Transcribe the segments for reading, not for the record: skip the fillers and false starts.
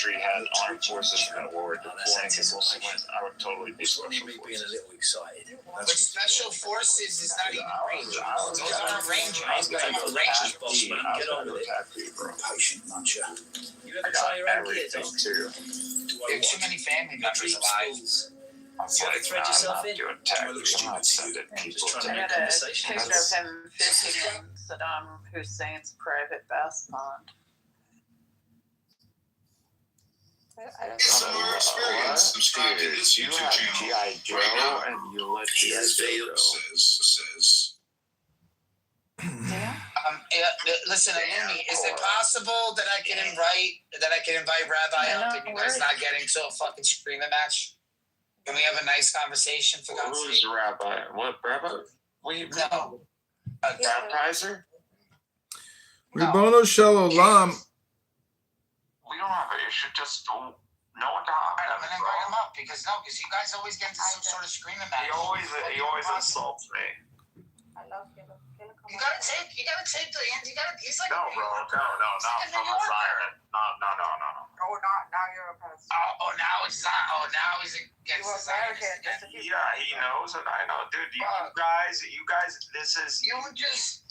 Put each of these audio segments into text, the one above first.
country had armed forces and were deploying in Muslims, I would totally be special forces. Being a little excited. But special forces is not even Rangers. Those aren't Rangers. Rangers, boss man. Get on with it. Patient muncher. You ever try your own kids on? There are too many family members alive. You ever thread yourself in? I'm not sending people I got a picture of him visiting Saddam Hussein's private bass pond. It's more experience subscribing to this YouTube channel. G.I. Joe and you let G.I. Joe go. Says. Listen, Amy, is it possible that I can invite Rabbi up and you guys not get into a fucking screaming match? Can we have a nice conversation for God's sake? Who's Rabbi? What Rabbi? No. Baptizer? Ribono Shalom. We don't have an issue. Just no one to Alright, I'm gonna invite him up because you guys always get into some sort of screaming match. He always insults me. I love him. You gotta take the end. He's like No, bro. No. From a siren. No. Oh, now you're a pastor. Now he's against the Zionists. Yeah, he knows and I know, dude. You guys. This is. You were just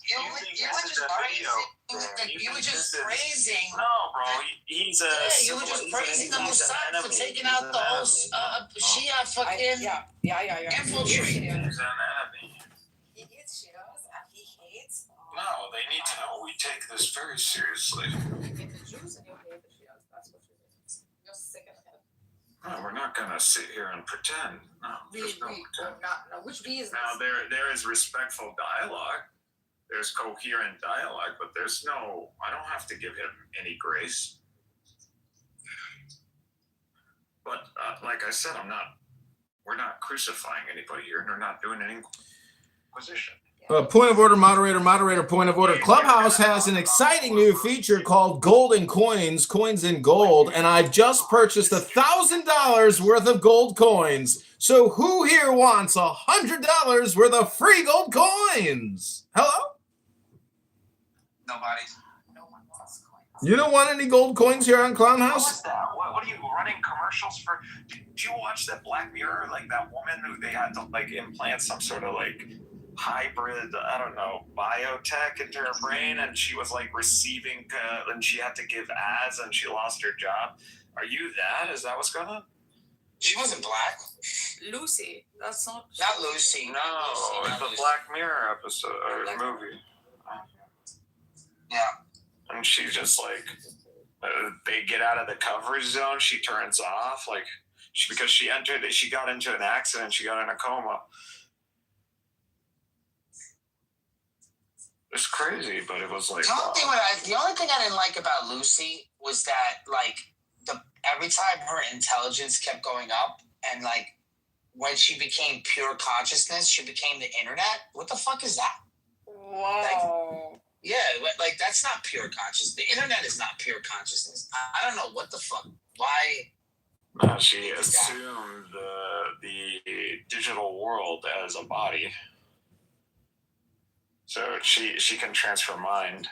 praising. No, bro. He's a. Yeah, you were just praising the Mossad for taking out the whole Shia fucking infiltrate. He's an enemy. He hates Shias and he hates. No, they need to know we take this very seriously. You hate the Jews and you hate the Shias. That's what you're doing. You're sick of it. No, we're not gonna sit here and pretend. No, there's no pretend. No, which V is Now there is respectful dialogue. There's coherent dialogue, but there's no. I don't have to give him any grace. But like I said, we're not crucifying anybody here, and we're not doing any inquisition. Point of order, moderator, point of order. Clubhouse has an exciting new feature called Golden Coins, coins in gold, and I've just purchased $1,000 worth of gold coins. So who here wants $100 worth of free gold coins? Hello? Nobody. No one wants coins. You don't want any gold coins here on Clown What House? was that? What are you running commercials for? Did you watch that Black Mirror? Like that woman who they had to like implant some sort of like hybrid, I don't know, biotech into her brain, and she was like receiving, and she had to give ads, and she lost her job. Are you that? Is that what's going on? She wasn't black. Lucy. That's not Lucy. No, it's a Black Mirror episode or movie. Yeah. And she's just like, they get out of the coverage zone. She turns off, like, because she got into an accident. She got in a coma. It's crazy, but it was like. The only thing I didn't like about Lucy was that, like, every time her intelligence kept going up, and like when she became pure consciousness, she became the internet. What the fuck is that? Wow. Yeah, like that's not pure consciousness. The internet is not pure consciousness. I don't know what the fuck. Why? She assumed the digital world as a body, so she can transfer mind.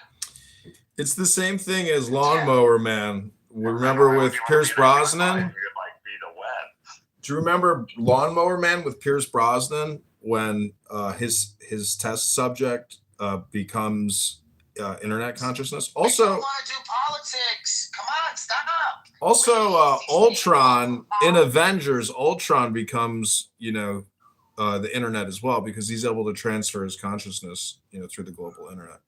It's the same thing as Lawnmower Man. Remember with Pierce Brosnan? Do you remember Lawnmower Man with Pierce Brosnan when his test subject becomes internet consciousness? Also, I don't want to do politics. Come on, stop. Also, Ultron in Avengers, Ultron becomes the internet as well because he's able to transfer his consciousness through the global internet.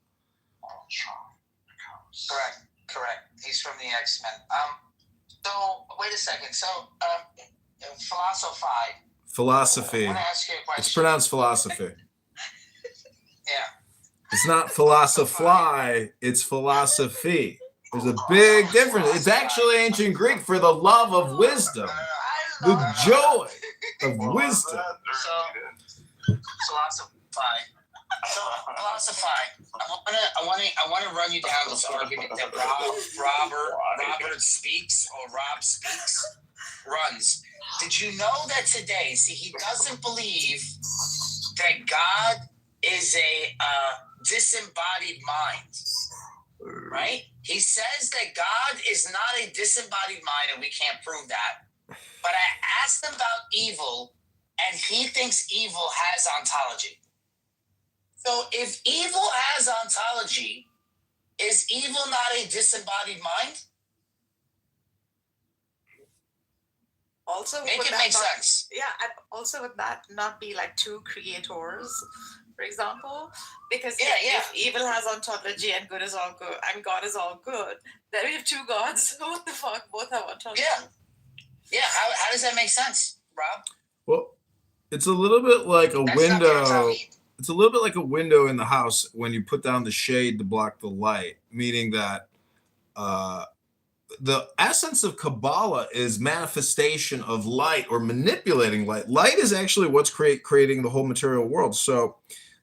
Ultron becomes. Correct. He's from the X-Men. So wait a second. So philosophy. I want to ask you a question. It's pronounced philosophy. Yeah. It's not philosophy, it's philosophy. There's a big difference. It's actually ancient Greek for the love of wisdom, the joy of wisdom. So philosophy. I want to run you down this argument that Rob speaks runs. Did you know that today? See, he doesn't believe that God is a disembodied mind, right? He says that God is not a disembodied mind, and we can't prove that. But I asked him about evil, and he thinks evil has ontology. So if evil has ontology, is evil not a disembodied mind? Also, Make would it that make not- sense. Yeah, and also would that not be like two creators, for example? Because if evil has ontology and good is all good, and God is all good, then we have two gods. What the fuck? Both have ontology. Yeah. How does that make sense, Rob? Well, it's a little bit like a That's window. It's a little bit like a window in the house when you put down the shade to block the light, meaning that the essence of Kabbalah is manifestation of light or manipulating light. Light is actually what's creating the whole material world. So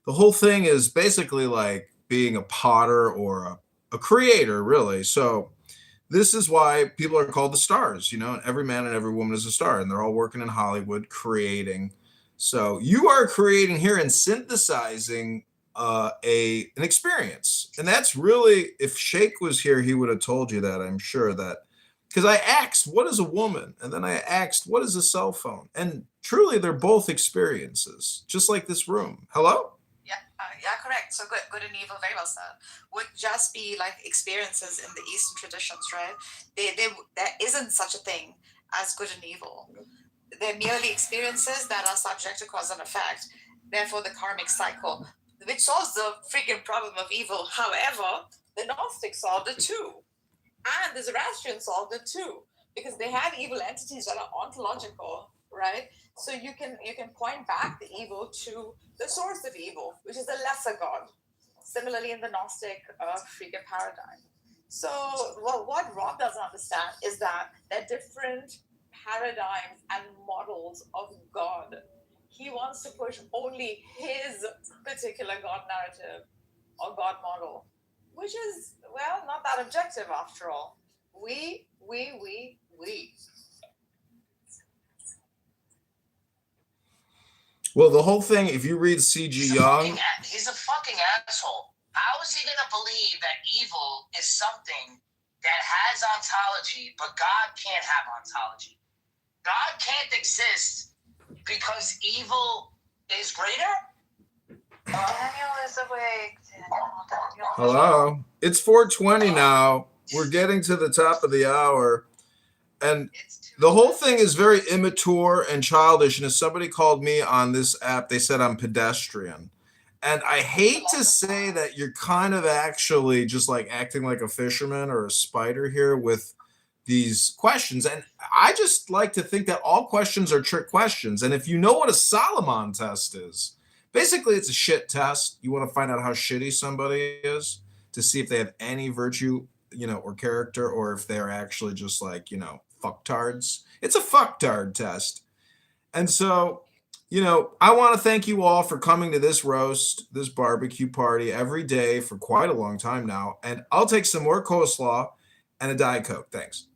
the whole thing is basically like being a potter or a creator, really. So this is why people are called the stars, you know, and every man and every woman is a star, and they're all working in Hollywood creating. So you are creating here and synthesizing an experience. And that's really, if Sheikh was here, he would have told you that, I'm sure, that because I asked, what is a woman? And then I asked, what is a cell phone? And truly, they're both experiences, just like this room. Hello? Yeah, correct. So good and evil, very well said, would just be like experiences in the Eastern traditions, right? There isn't such a thing as good and evil. They're merely experiences that are subject to cause and effect. Therefore, the karmic cycle, which solves the freaking problem of evil. However, the Gnostics solved it too, and the Zoroastrians solved it too, because they have evil entities that are ontological, right? So you can point back the evil to the source of evil, which is the lesser god. Similarly, in the Gnostic freaking paradigm. So what Rob doesn't understand is that there are different paradigms and models of God. He wants to push only his particular God narrative or God model, which is, well, not that objective after all. We. Well, the whole thing, if you read C.G. Jung, He's a fucking asshole. How is he going to believe that evil is something that has ontology, but God can't have ontology? God can't exist because evil is greater? Daniel is awake. Daniel. hello, it's 4:20 now. We're getting to the top of the hour. And the whole thing is very immature and childish. And if somebody called me on this app, they said I'm pedestrian. And I hate to say that you're kind of actually just like acting like a fisherman or a spider here with these questions. And I just like to think that all questions are trick questions. And if you know what a Solomon test is, basically it's a shit test. You want to find out how shitty somebody is to see if they have any virtue, you know, or character, or if they're actually just like, you know, fucktards. It's a fucktard test. And so, you know, I want to thank you all for coming to this roast, this barbecue party every day for quite a long time now. And I'll take some more coleslaw and a Diet Coke. Thanks.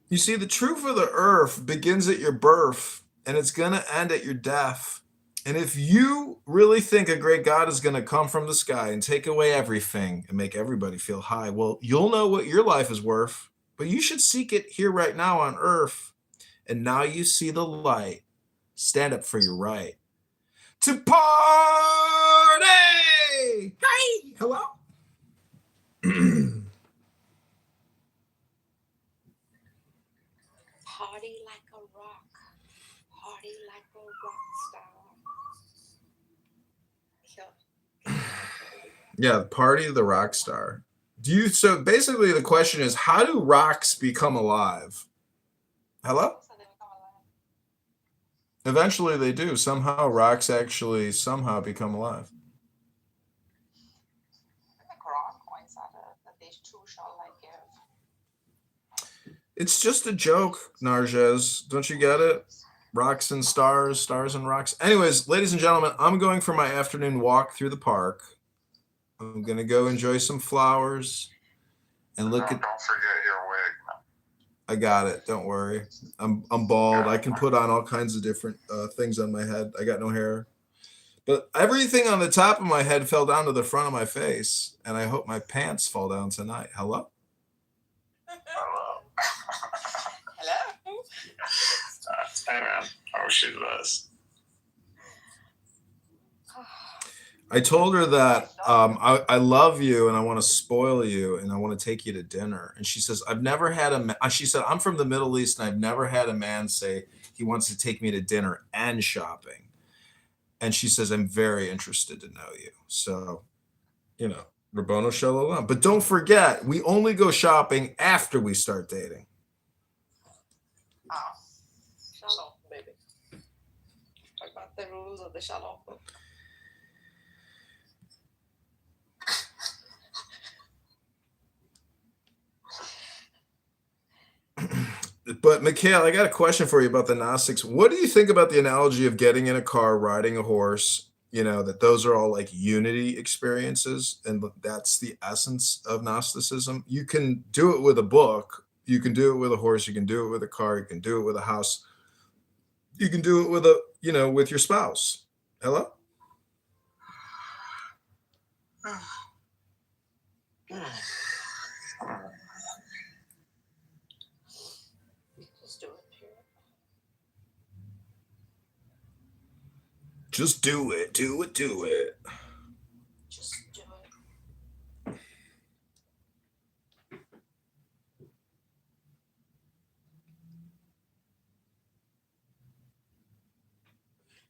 You see, the truth of the earth begins at your birth, and it's going to end at your death. And if you really think a great God is going to come from the sky and take away everything and make everybody feel high, well, you'll know what your life is worth, but you should seek it here right now on earth. And now you see the light. Stand up for your right to party. Hey, hello. Party like a rock. Party like a rock star. Yeah, party of the rock star. So basically the question is, how do rocks become alive? Hello? Eventually they do. Somehow rocks actually somehow become alive. It's just a joke, Narges. Don't you get it? Rocks and stars, stars and rocks. Anyways, ladies and gentlemen, I'm going for my afternoon walk through the park. I'm going to go enjoy some flowers and look at... Don't forget your wig. I got it. Don't worry. I'm bald. I can put on all kinds of different things on my head. I got no hair. But everything on the top of my head fell down to the front of my face, and I hope my pants fall down tonight. Hello? Hello. Hello. Hey man, how was she this? I told her that I love you and I want to spoil you and I want to take you to dinner. And she says, I've never had she said, I'm from the Middle East and I've never had a man say he wants to take me to dinner and shopping. And she says, I'm very interested to know you. So, Rabboni Shalom. But don't forget, we only go shopping after we start dating. Oh, shalom, baby. Talk about the rules of the shalom book. But Mikhail, I got a question for you about the Gnostics. What do you think about the analogy of getting in a car, riding a horse? That those are all like unity experiences, and that's the essence of Gnosticism. You can do it with a book, you can do it with a horse, you can do it with a car, you can do it with a house, you can do it with with your spouse. Hello? Just do it, period. Just do it. Just do it.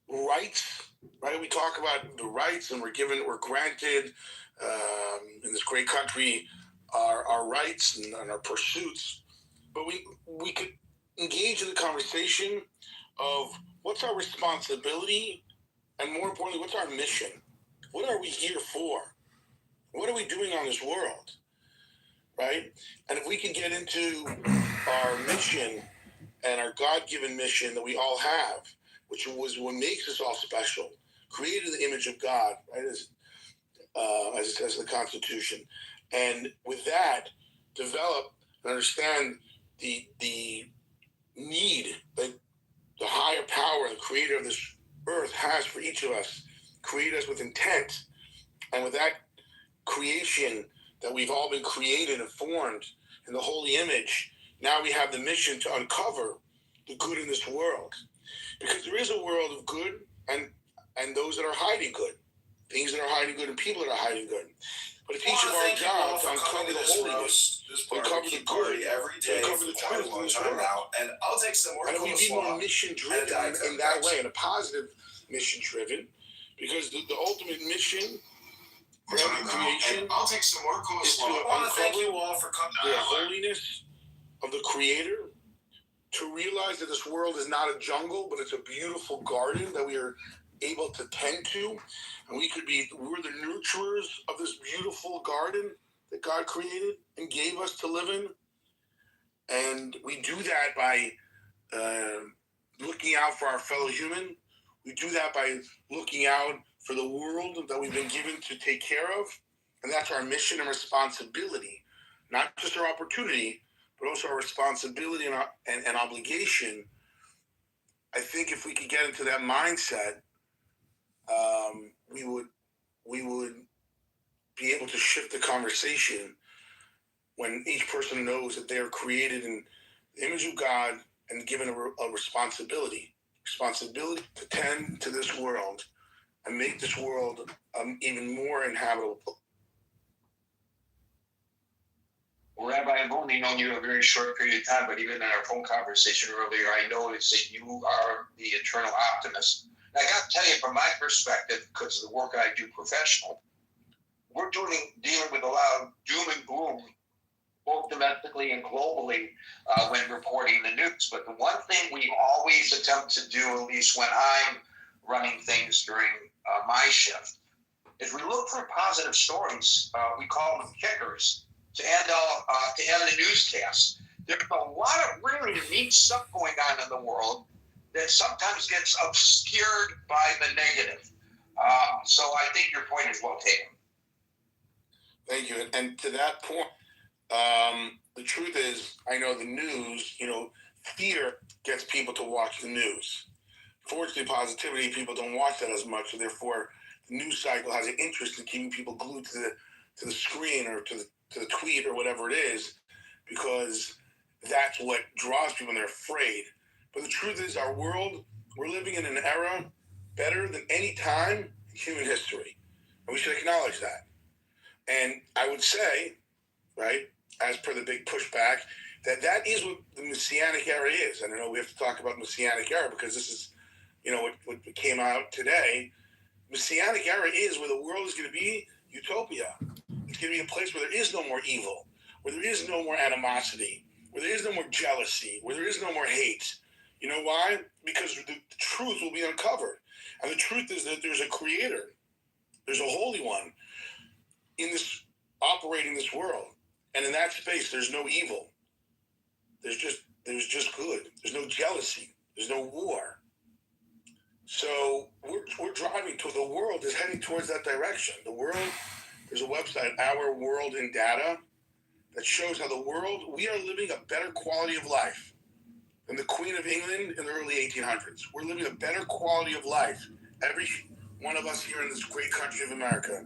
Rights, right? We talk about the rights, and we're granted in this great country our rights and our pursuits. But we could engage in the conversation of what's our responsibility, and more importantly, what's our mission? What are we here for? What are we doing on this world, right? And if we can get into our mission and our God-given mission that we all have, which was what makes us all special, created in the image of God, right, as it says in the Constitution. And with that, develop and understand the need that the higher power, the creator of this earth has for each of us, create us with intent. And with that creation that we've all been created and formed in the holy image, now we have the mission to uncover the good in this world. Because there is a world of good and those that are hiding good. Things that are hiding good and people that are hiding good. But it's each of our job to uncover the holiness, to uncover the good, every to day uncover the truth in this world. and I'll take some more. And if we be more mission-driven in that way, in a positive mission-driven, because the ultimate mission for every creation I'll take some more is to coleslaw. I want to thank uncover you all for coming. the holiness of the Creator, to realize that this world is not a jungle, but it's a beautiful garden that we are able to tend to, and we're the nurturers of this beautiful garden that God created and gave us to live in. And we do that by looking out for our fellow human. We do that by looking out for the world that we've been given to take care of. And that's our mission and responsibility, not just our opportunity, but also our responsibility and obligation. I think if we could get into that mindset, we would be able to shift the conversation when each person knows that they are created in the image of God and given a responsibility to tend to this world and make this world even more inhabitable. Well, Rabbi, I've only known you a very short period of time, but even in our phone conversation earlier, I noticed that you are the eternal optimist. And I got to tell you, from my perspective, because of the work I do professional, we're dealing with a lot of doom and gloom, both domestically and globally, when reporting the news. But the one thing we always attempt to do, at least when I'm running things during my shift, is we look for positive stories. We call them kickers to end the newscast. There's a lot of really neat stuff going on in the world that sometimes gets obscured by the negative. So I think your point is well taken. Thank you. And to that point, The truth is, I know the news, fear gets people to watch the news. Fortunately, positivity, people don't watch that as much, so therefore the news cycle has an interest in keeping people glued to the screen or to the tweet or whatever it is, because that's what draws people and they're afraid. But the truth is, our world, we're living in an era better than any time in human history. And we should acknowledge that. And I would say, right, as per the big pushback, that is what the Messianic era is. And I know we have to talk about Messianic era because this is, what came out today. Messianic era is where the world is going to be utopia. It's going to be a place where there is no more evil, where there is no more animosity, where there is no more jealousy, where there is no more hate. You know why? Because the truth will be uncovered. And the truth is that there's a creator. There's a holy one operating this world. And in that space, there's no evil. There's just good. There's no jealousy. There's no war. So we're driving to the world is heading towards that direction. The world, there's a website, Our World in Data, that shows how we are living a better quality of life than the Queen of England in the early 1800s. We're living a better quality of life, every one of us here in this great country of America,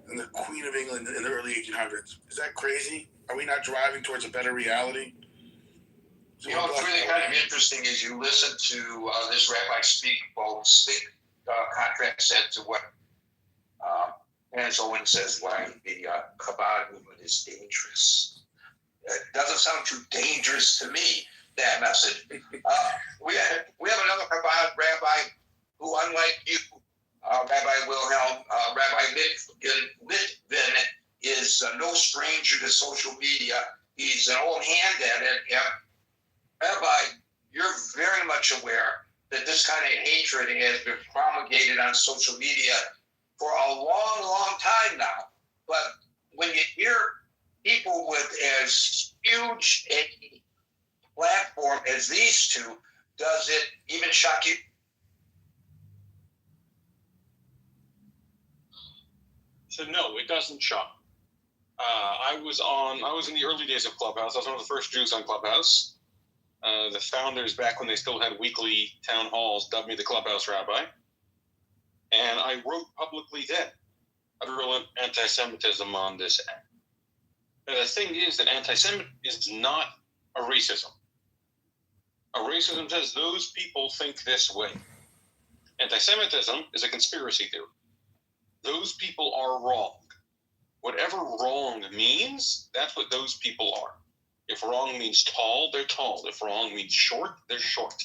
than the Queen of England in the early 1800s. Is that crazy? Are we not driving towards a better reality? What's really kind of interesting is you listen to this rabbi speak contract said to what Hans Owen says, why the Chabad movement is dangerous. It doesn't sound too dangerous to me, that message. We have another Chabad rabbi who, unlike you, Rabbi Wilhelm, Rabbi Litvin, is no stranger to social media. He's an old hand at it. Rabbi, you're very much aware that this kind of hatred has been promulgated on social media for a long, long time now. But when you hear people with as huge a platform as these two, does it even shock you? So no, it doesn't shock. I was in the early days of Clubhouse. I was one of the first Jews on Clubhouse. The founders, back when they still had weekly town halls, dubbed me the Clubhouse Rabbi. And I wrote publicly then about anti-Semitism on this app. And the thing is that anti-Semitism is not a racism. A racism says those people think this way. Anti-Semitism is a conspiracy theory. Those people are wrong. Whatever wrong means, that's what those people are. If wrong means tall, they're tall. If wrong means short, they're short.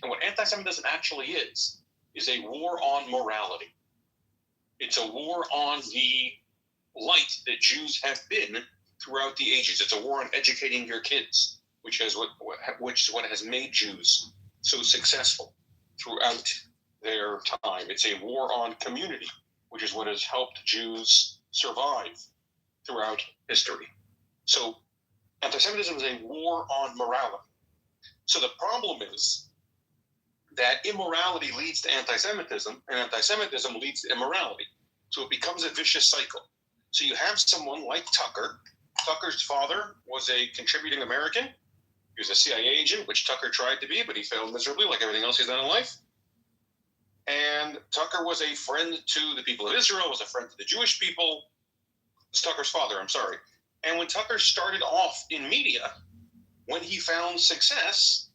And what anti-Semitism actually is a war on morality. It's a war on the light that Jews have been throughout the ages. It's a war on educating your kids, which is what has made Jews so successful throughout their time. It's a war on community, which is what has helped Jews survive throughout history. So anti-Semitism is a war on morality. So the problem is that immorality leads to anti-Semitism, and anti-Semitism leads to immorality. So it becomes a vicious cycle. So you have someone like Tucker. Tucker's father was a contributing American. He was a CIA agent, which Tucker tried to be, but he failed miserably, like everything else he's done in life. And Tucker was a friend to the people of Israel, was a friend to the Jewish people. It's Tucker's father, I'm sorry. And when Tucker started off in media, when he found success,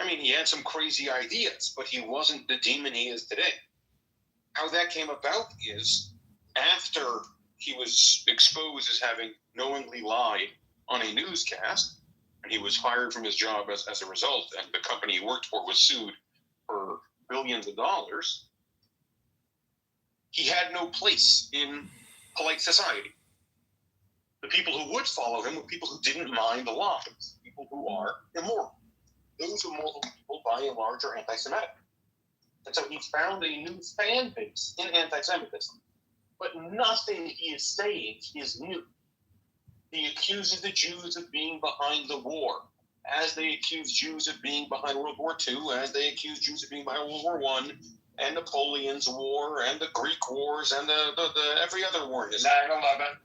he had some crazy ideas, but he wasn't the demon he is today. How that came about is after he was exposed as having knowingly lied on a newscast, and he was fired from his job as a result, and the company he worked for was sued for billions of dollars, he had no place in polite society. The people who would follow him were people who didn't mind the lies, people who are immoral. Those immoral people, by and large, are anti-Semitic. And so he found a new fan base in anti-Semitism. But nothing he is saying is new. He accuses the Jews of being behind the war, as they accuse Jews of being behind World War II, as they accuse Jews of being behind World War I, and Napoleon's War, and the Greek Wars, and the every other war. 9/11.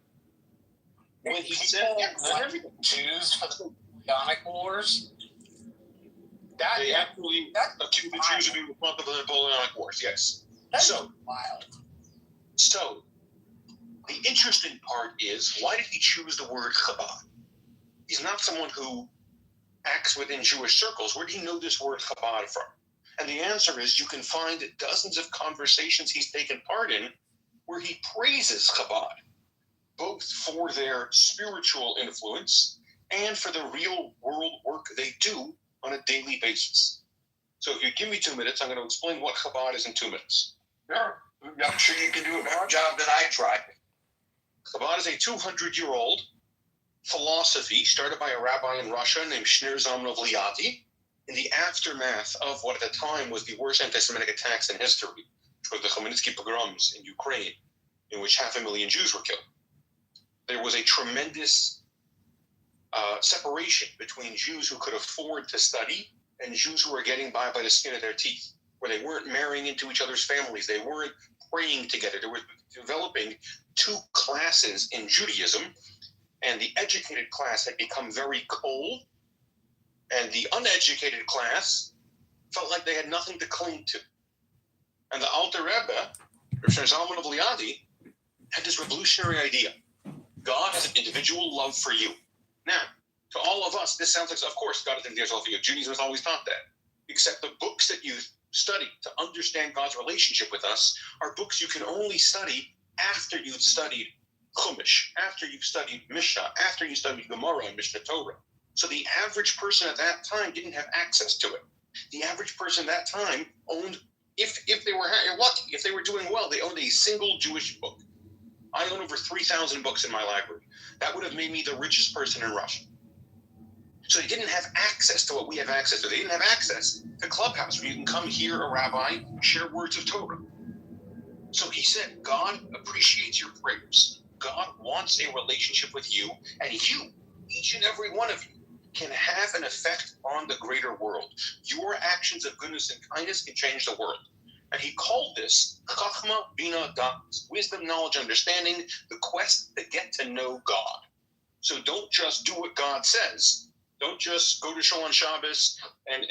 when he said, yeah, not everything. Jews for the Napoleonic Wars. They actually accused the Jews of being responsible for the Napoleonic Wars, yes. That's So, wild. So, the interesting part is, why did he choose the word Chabad? He's not someone who acts within Jewish circles. Where did he know this word Chabad from? And the answer is, you can find dozens of conversations he's taken part in where he praises Chabad, both for their spiritual influence and for the real world work they do on a daily basis. So if you give me 2 minutes, I'm going to explain what Chabad is in 2 minutes. Sure. I'm sure you can do a better job than I tried. Chabad is a 200-year-old philosophy started by a rabbi in Russia named Shneur Zalman of Liadi in the aftermath of what at the time was the worst anti-Semitic attacks in history, which were the Khmelnytsky pogroms in Ukraine, in which 500,000 Jews were killed. There was a tremendous separation between Jews who could afford to study and Jews who were getting by the skin of their teeth, where they weren't marrying into each other's families, they weren't praying together. They were developing two classes in Judaism, and the educated class had become very cold, and the uneducated class felt like they had nothing to cling to. And the Alter Rebbe, Shneur Zalman of Liadi, had this revolutionary idea. God has an individual love for you. Now, to all of us, this sounds like, of course, God has an individual love for you. Judaism has always taught that. Except the books that you study to understand God's relationship with us are books you can only study after you've studied Chumash, after you've studied Mishnah, after you studied Gemara and Mishnah Torah. So the average person at that time didn't have access to it. The average person at that time owned, if they were lucky, if they were doing well, they owned a single Jewish book. I own over 3,000 books in my library. That would have made me the richest person in Russia. So they didn't have access to what we have access to. They didn't have access to Clubhouse, where you can come hear a rabbi share words of Torah. So he said, God appreciates your prayers. God wants a relationship with you, and you, each and every one of you, can have an effect on the greater world. Your actions of goodness and kindness can change the world. And he called this Chachma Bina Das, wisdom, knowledge, understanding, the quest to get to know God. So don't just do what God says. Don't just go to Shul on Shabbos and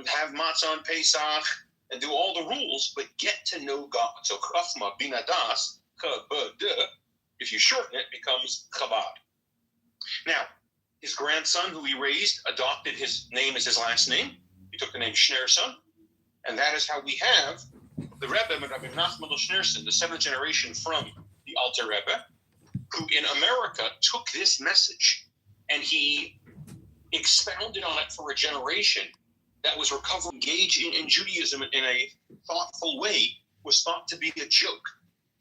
have matzah on Pesach and do all the rules, but get to know God. So Chachma Bina Das, if you shorten it, becomes Chabad. Now, his grandson, who he raised, adopted his name as his last name. He took the name Schneerson. And that is how we have the Rebbe, Rabbi Nachman Schneerson, the seventh generation from the Alter Rebbe, who in America took this message and he expounded on it for a generation that was recovered, engaged in Judaism in a thoughtful way, was thought to be a joke.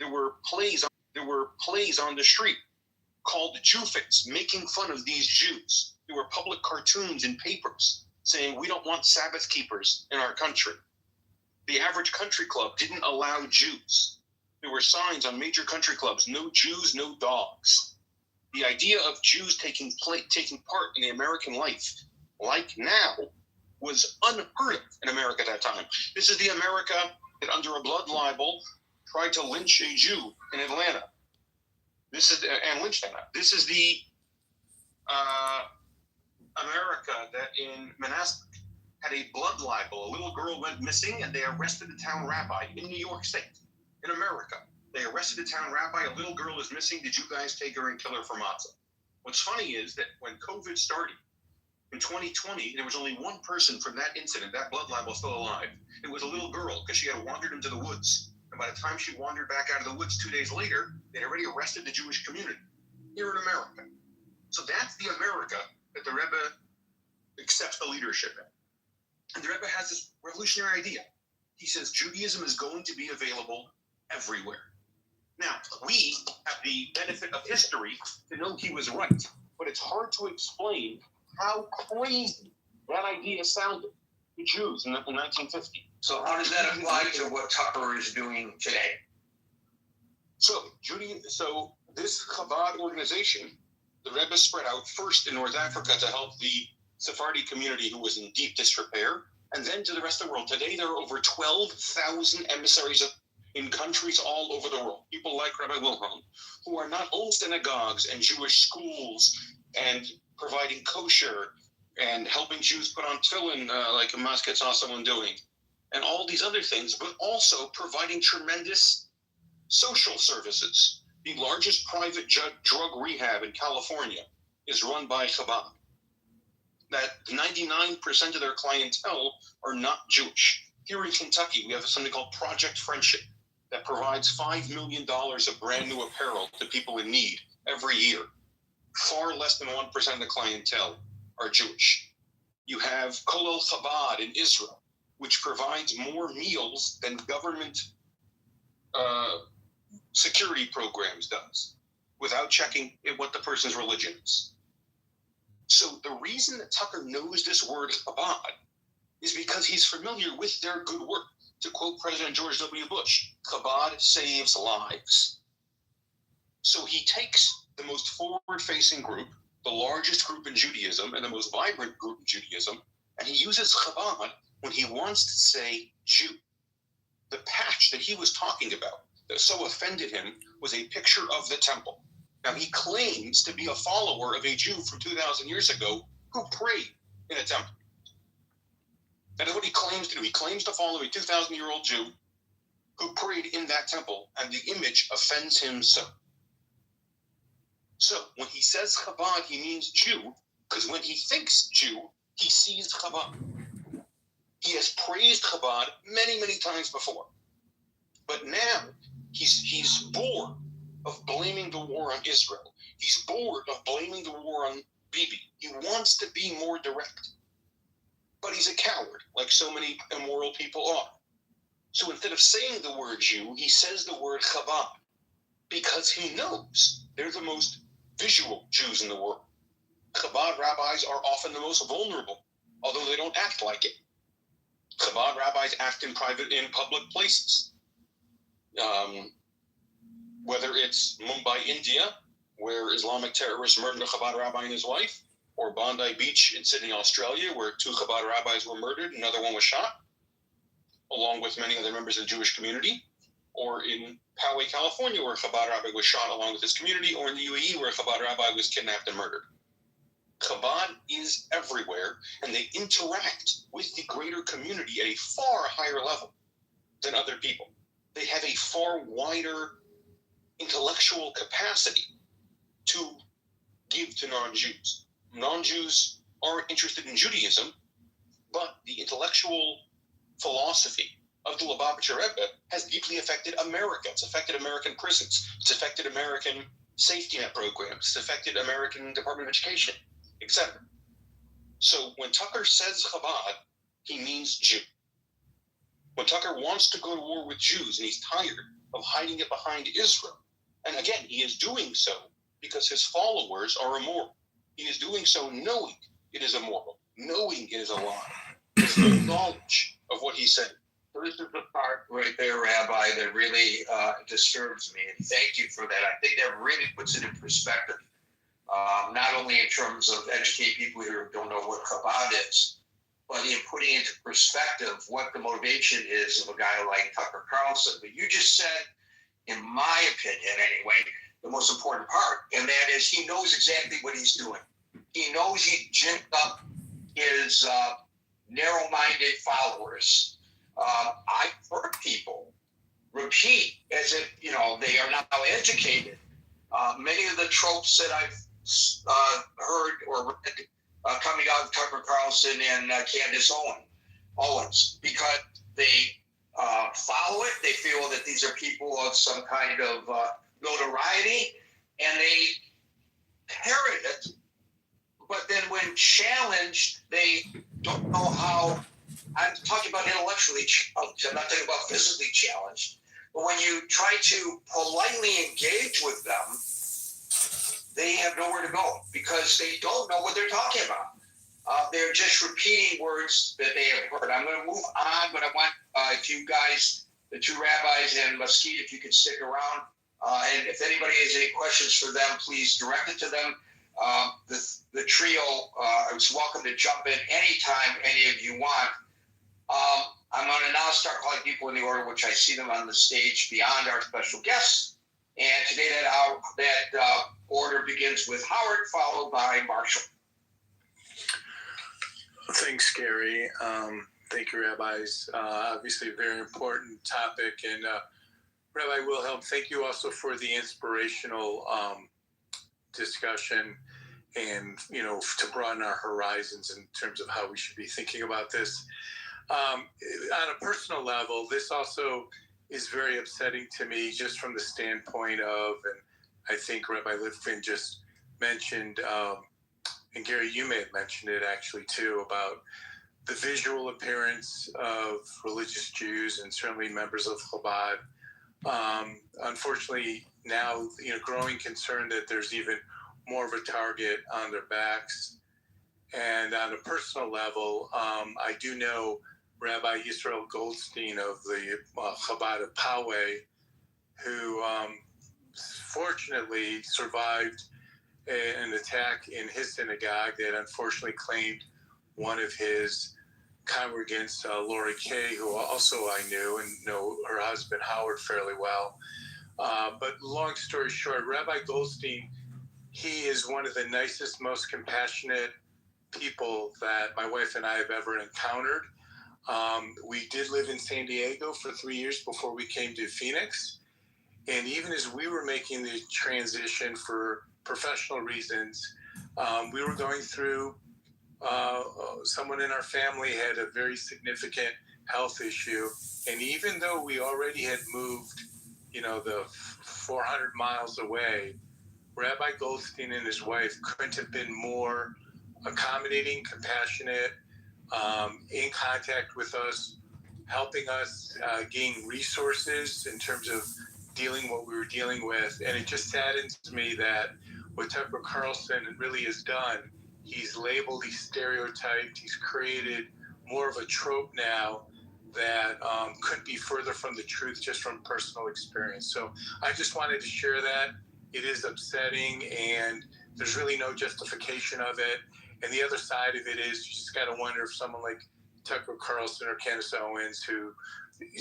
There were plays on the street called the Jewfits, making fun of these Jews. There were public cartoons in papers saying, we don't want Sabbath keepers in our country. The average country club didn't allow Jews. There were signs on major country clubs, no Jews, no dogs. The idea of Jews taking part in the American life, like now, was unheard of in America at that time. This is the America that under a blood libel tried to lynch a Jew in Atlanta. And lynched him. This is the America that in Manassas had a blood libel. A little girl went missing and they arrested the town rabbi in New York State, in America. They arrested the town rabbi. A little girl is missing. Did you guys take her and kill her for matzah? What's funny is that when COVID started in 2020, there was only one person from that incident, that blood libel, still alive. It was a little girl because she had wandered into the woods. And by the time she wandered back out of the woods 2 days later, they'd already arrested the Jewish community here in America. So that's the America that the Rebbe accepts the leadership in. And the Rebbe has this revolutionary idea. He says Judaism is going to be available everywhere. Now, we have the benefit of history to know he was right, but it's hard to explain how crazy that idea sounded to Jews in 1950. So how does that apply to what Tucker is doing today? So this Chabad organization, the Rebbe spread out first in North Africa to help the Sephardi community who was in deep disrepair, and then to the rest of the world. Today, there are over 12,000 emissaries in countries all over the world, people like Rabbi Wilhelm, who are not only synagogues and Jewish schools and providing kosher and helping Jews put on tefillin, like a mosque saw someone doing, and all these other things, but also providing tremendous social services. The largest private drug rehab in California is run by Chabad. That 99% of their clientele are not Jewish. Here in Kentucky, we have something called Project Friendship that provides $5 million of brand new apparel to people in need every year. Far less than 1% of the clientele are Jewish. You have Kolel Chabad in Israel, which provides more meals than government security programs does, without checking what the person's religion is. So the reason that Tucker knows this word Chabad is because he's familiar with their good work. To quote President George W. Bush, Chabad saves lives. So he takes the most forward-facing group, the largest group in Judaism and the most vibrant group in Judaism, and he uses Chabad when he wants to say Jew. The patch that he was talking about that so offended him was a picture of the temple. Now, he claims to be a follower of a Jew from 2,000 years ago who prayed in a temple. That is what he claims to do. He claims to follow a 2,000-year-old Jew who prayed in that temple, and the image offends him so. So, when he says Chabad, he means Jew, because when he thinks Jew, he sees Chabad. He has praised Chabad many, many times before. But now, he's bored of blaming the war on Israel. He's bored of blaming the war on Bibi. He wants to be more direct. But he's a coward, like so many immoral people are. So instead of saying the word Jew, he says the word Chabad, because he knows they're the most visual Jews in the world. Chabad rabbis are often the most vulnerable, although they don't act like it. Chabad rabbis act in public places. Whether it's Mumbai, India, where Islamic terrorists murdered a Chabad rabbi and his wife, or Bondi Beach in Sydney, Australia, where 2 Chabad rabbis were murdered, another one was shot, along with many other members of the Jewish community, or in Poway, California, where a Chabad rabbi was shot along with his community, or in the UAE, where a Chabad rabbi was kidnapped and murdered. Chabad is everywhere, and they interact with the greater community at a far higher level than other people. They have a far wider intellectual capacity to give to non-Jews. Non-Jews aren't interested in Judaism, but the intellectual philosophy of the Lubavitcher Rebbe has deeply affected America. It's affected American prisons. It's affected American safety net programs. It's affected American Department of Education, etc. So when Tucker says Chabad, he means Jew. When Tucker wants to go to war with Jews and he's tired of hiding it behind Israel, and again, he is doing so because his followers are immoral. He is doing so knowing it is immoral, knowing it is a lie. There's no knowledge of what he said. This is the part right there, Rabbi, that really disturbs me, and thank you for that. I think that really puts it in perspective, not only in terms of educate people who don't know what Chabad is, but in putting into perspective what the motivation is of a guy like Tucker Carlson. But you just said, in my opinion anyway, the most important part, and that is he knows exactly what he's doing. He knows he ginned up his narrow-minded followers. I've heard people repeat as if, they are now educated. Many of the tropes that I've heard or read coming out of Tucker Carlson and Candace Owens, because they follow it. They feel that these are people of some kind of notoriety, and they parrot it. But then when challenged, they don't know how. I'm talking about intellectually challenged. I'm not talking about physically challenged. But when you try to politely engage with them, they have nowhere to go because they don't know what they're talking about. They're just repeating words that they have heard. I'm going to move on, but I want if you guys, the 2 rabbis and Mesquite, if you could stick around. And if anybody has any questions for them, please direct it to them. The trio is welcome to jump in anytime any of you want. I'm going to now start calling people in the order which I see them on the stage beyond our special guests. And today that order begins with Howard, followed by Marshall. Thanks, Gary. Thank you, rabbis. Obviously, a very important topic. And Rabbi Wilhelm, thank you also for the inspirational discussion and, to broaden our horizons in terms of how we should be thinking about this. On a personal level, this also is very upsetting to me just from the standpoint of, and I think Rabbi Litvin just mentioned, and Gary, you may have mentioned it actually too, about the visual appearance of religious Jews and certainly members of Chabad. Unfortunately, now, growing concern that there's even more of a target on their backs. And on a personal level, I do know Rabbi Yisrael Goldstein of the Chabad of Poway, who fortunately survived an attack in his synagogue that unfortunately claimed one of his congregants, Lori Kay, who also I knew and know her husband Howard fairly well. But long story short, Rabbi Goldstein, he is one of the nicest, most compassionate people that my wife and I have ever encountered. We did live in San Diego for 3 years before we came to Phoenix. And even as we were making the transition for professional reasons, we were going through, someone in our family had a very significant health issue. And even though we already had moved, the 400 miles away, Rabbi Goldstein and his wife couldn't have been more accommodating, compassionate, in contact with us, helping us gain resources in terms of dealing what we were dealing with. And it just saddens me that what Tucker Carlson really has done, he's labeled, he's stereotyped, he's created more of a trope now that couldn't be further from the truth just from personal experience. So I just wanted to share that. It is upsetting and there's really no justification of it. And the other side of it is you just got to wonder if someone like Tucker Carlson or Candace Owens, who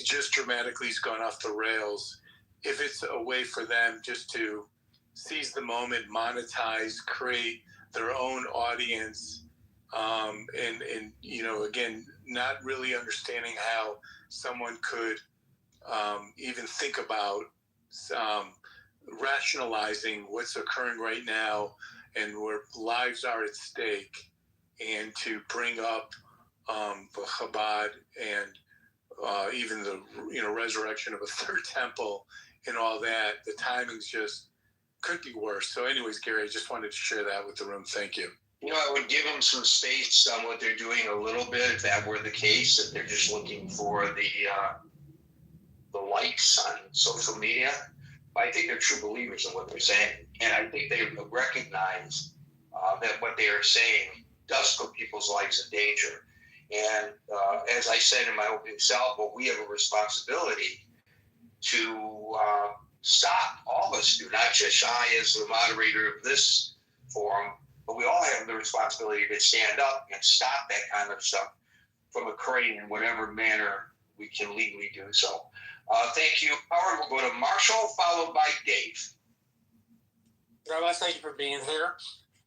just dramatically has gone off the rails, if it's a way for them just to seize the moment, monetize, create their own audience, and again, not really understanding how someone could even think about rationalizing what's occurring right now and where lives are at stake, and to bring up the Chabad and even the resurrection of a third temple and all that, the timing's just could be worse. So anyways, Gary, I just wanted to share that with the room. Thank you. I would give them some space on what they're doing a little bit if that were the case, if they're just looking for the likes on social media. I think they're true believers in what they're saying. And I think they recognize that what they are saying does put people's lives in danger. And as I said in my opening salvo, we have a responsibility to stop. All of us do, not just I as the moderator of this forum, but we all have the responsibility to stand up and stop that kind of stuff from occurring in whatever manner we can legally do so. Thank you, Howard. We'll go to Marshall, followed by Dave. Rabbis, thank you for being here.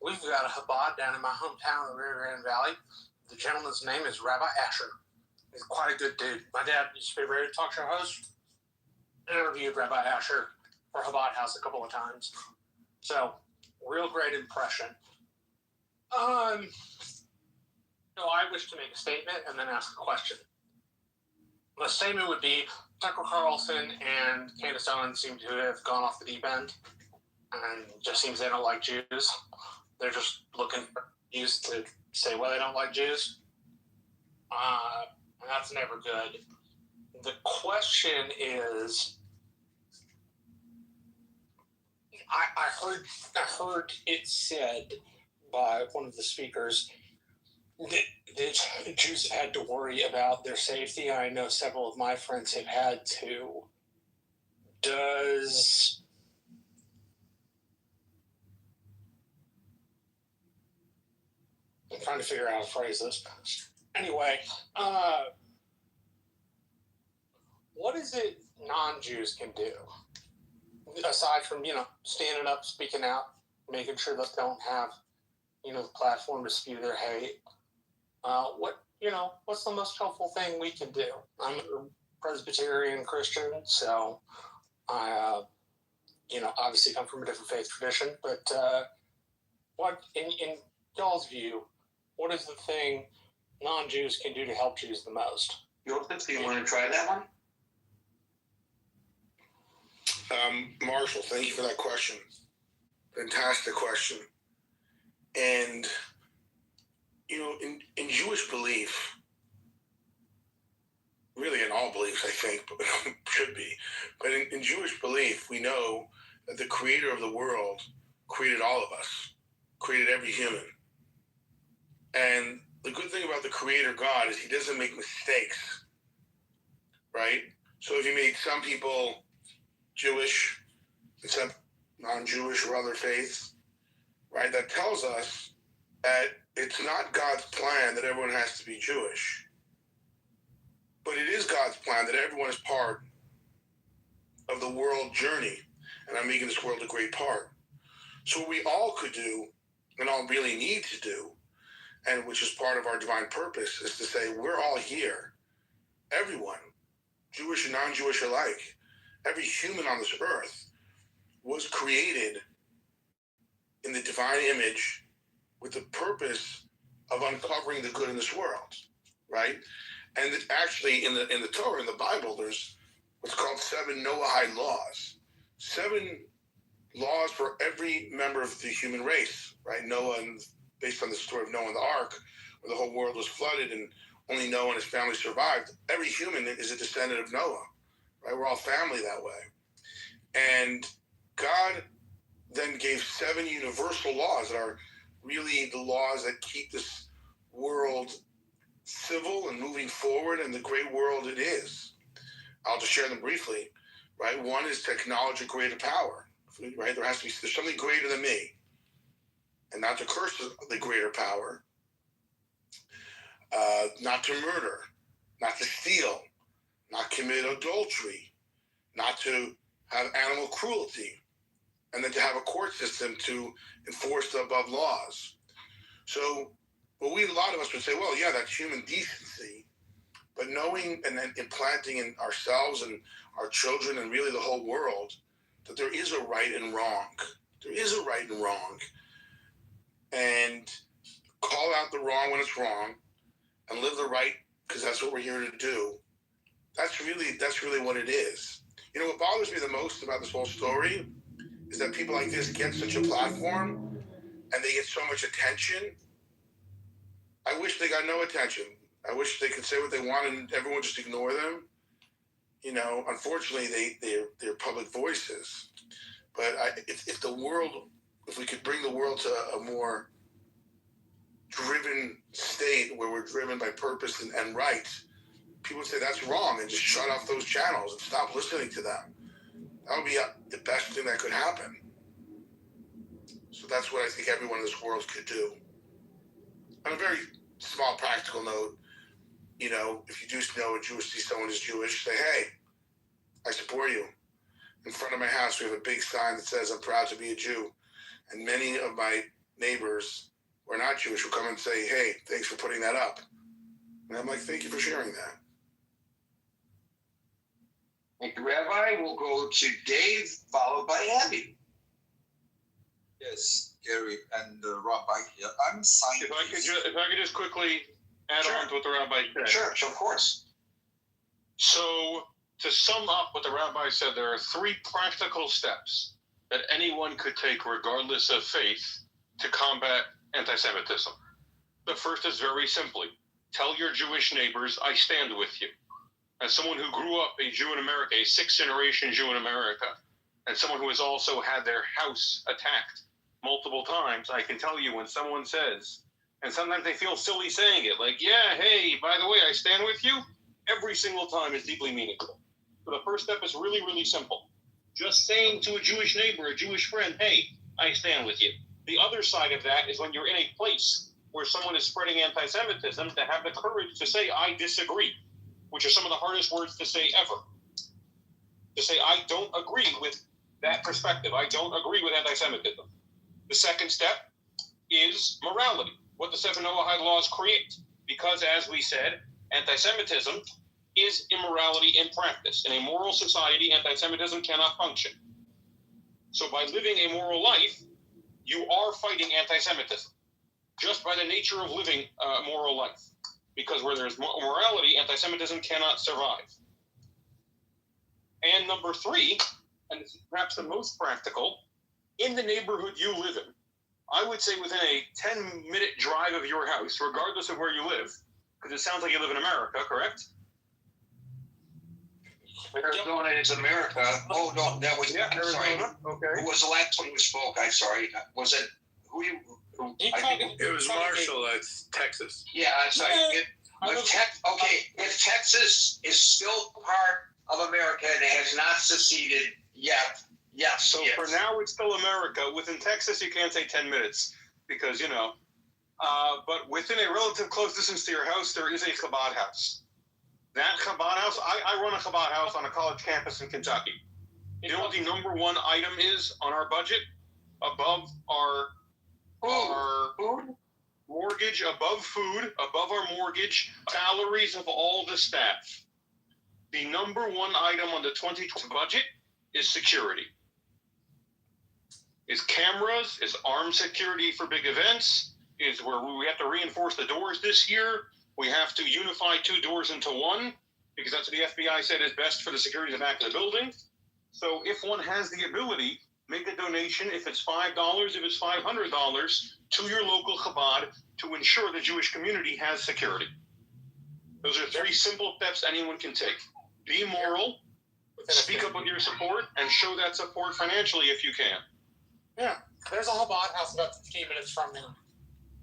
We've got a Chabad down in my hometown of Rio Grande Valley. The gentleman's name is Rabbi Asher. He's quite a good dude. My dad used to be a radio talk show host. I interviewed Rabbi Asher for Chabad House a couple of times. So, real great impression. I wish to make a statement and then ask a question. The statement would be, Tucker Carlson and Candace Owens seem to have gone off the deep end, and it just seems they don't like Jews. They're just looking for Jews to say why they don't like Jews. That's never good. The question is, I heard it said by one of the speakers that Jews have had to worry about their safety. I know several of my friends have had to. I'm trying to figure out how to phrase this. Anyway, what is it non-Jews can do? Aside from, standing up, speaking out, making sure that they don't have, the platform to spew their hate. What's the most helpful thing we can do? I'm a Presbyterian Christian, so I, obviously come from a different faith tradition, but what, in y'all's view, what is the thing non-Jews can do to help Jews the most? Joseph, do you want to try that one? Marshall, thank you for that question. Fantastic question. And, in Jewish belief, really in all beliefs, I think, but should be, but in Jewish belief, we know that the creator of the world created all of us, created every human. And the good thing about the creator God is he doesn't make mistakes, right? So if he made some people Jewish, except non-Jewish or other faiths, right? That tells us that it's not God's plan that everyone has to be Jewish. But it is God's plan that everyone is part of the world journey, and I'm making this world a great part. So what we all could do, and all really need to do, and which is part of our divine purpose, is to say we're all here, everyone, Jewish and non-Jewish alike, every human on this earth was created in the divine image with the purpose of uncovering the good in this world, right? And actually, in the Torah, in the Bible, there's what's called 7 Noahide laws. 7 laws for every member of the human race, right? Noah, and based on the story of Noah and the Ark, where the whole world was flooded and only Noah and his family survived. Every human is a descendant of Noah, right? We're all family that way. And God then gave 7 universal laws that are really the laws that keep this world civil and moving forward and the great world it is. I'll just share them briefly, right? One is to acknowledge a greater power, right? There's something greater than me, and not to curse the greater power. Not to murder, not to steal, not commit adultery, not to have animal cruelty, and then to have a court system to enforce the above laws. So, a lot of us would say, well, yeah, that's human decency. But knowing and then implanting in ourselves and our children and really the whole world that there is a right and wrong. There is a right and wrong. And call out the wrong when it's wrong and live the right, because that's what we're here to do. That's really what it is. What bothers me the most about this whole story is that people like this get such a platform and they get so much attention. I wish they got no attention. I wish they could say what they want and everyone just ignore them. Unfortunately, they're public voices. But if we could bring the world to a more driven state where we're driven by purpose and right, people would say that's wrong and just shut off those channels and stop listening to them. That would be the best thing that could happen. So that's what I think everyone in this world could do. On a very small practical note, if you do know see someone is Jewish, say, hey, I support you. In front of my house, we have a big sign that says, I'm proud to be a Jew. And many of my neighbors who are not Jewish will come and say, hey, thanks for putting that up. And I'm like, thank you for sharing that. Thank you, Rabbi. We'll go to Dave, followed by Abby. Yes, Gary and Rabbi here. I'm signed. If I could just quickly add on to what the rabbi said. Sure, of course. So, to sum up what the rabbi said, there are 3 practical steps that anyone could take, regardless of faith, to combat anti-Semitism. The first is very simply, tell your Jewish neighbors, I stand with you. As someone who grew up a Jew in America, a 6th-generation Jew in America, and someone who has also had their house attacked multiple times, I can tell you when someone says, and sometimes they feel silly saying it, like, yeah, hey, by the way, I stand with you, every single time is deeply meaningful. So the first step is really, really simple. Just saying to a Jewish neighbor, a Jewish friend, hey, I stand with you. The other side of that is when you're in a place where someone is spreading anti-Semitism, to have the courage to say, I disagree, which are some of the hardest words to say ever. to say, I don't agree with that perspective. I don't agree with anti-Semitism. The second step is morality, what the 7 Noahide laws create. Because, as we said, anti-Semitism is immorality in practice. In a moral society, anti-Semitism cannot function. So by living a moral life, you are fighting anti-Semitism, just by the nature of living a moral life. Because where there's morality, anti-Semitism cannot survive. And number 3, and it's perhaps the most practical, in the neighborhood you live in, I would say within a 10-minute drive of your house, regardless of where you live, because it sounds like you live in America, correct? Arizona is America. Oh, no, that was, I'm sorry. Okay. Who was the last one who spoke? I'm sorry. Was it, who you? Who, It was Marshall. That's Texas. yeah, I'm sorry. If Texas is still part of America and has not seceded yet, yes. So yes. for now, it's still America. Within Texas, you can't say 10 minutes because, but within a relative close distance to your house, there is a Chabad house. That Chabad house, I run a Chabad house on a college campus in Kentucky. You know what the number 1 item is on our budget? Above our Food? mortgage, above food, above our mortgage, salaries of all the staff. The number 1 item on the 2020 budget is security. Is cameras, is armed security for big events, is where we have to reinforce the doors this year. We have to unify 2 doors into 1 because that's what the FBI said is best for the security of the back of the building. So if one has the ability, make a donation, if it's $5, if it's $500, to your local Chabad to ensure the Jewish community has security. Those are 3 simple steps anyone can take. Be moral, speak up with your support, and show that support financially if you can. Yeah, there's a Chabad house about 15 minutes from me.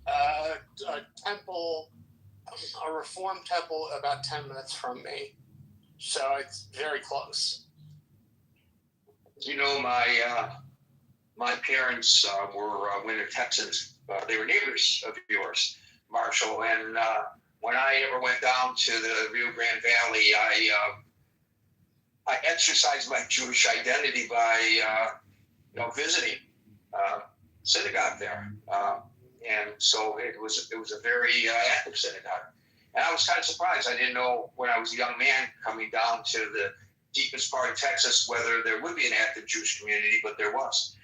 A temple, a Reformed temple about 10 minutes from me. So it's very close. My parents were Winter Texans. They were neighbors of yours, Marshall. And when I ever went down to the Rio Grande Valley, I exercised my Jewish identity by visiting synagogue there. And so it was a very active synagogue. And I was kind of surprised. I didn't know when I was a young man coming down to the deepest part of Texas whether there would be an active Jewish community, but there was.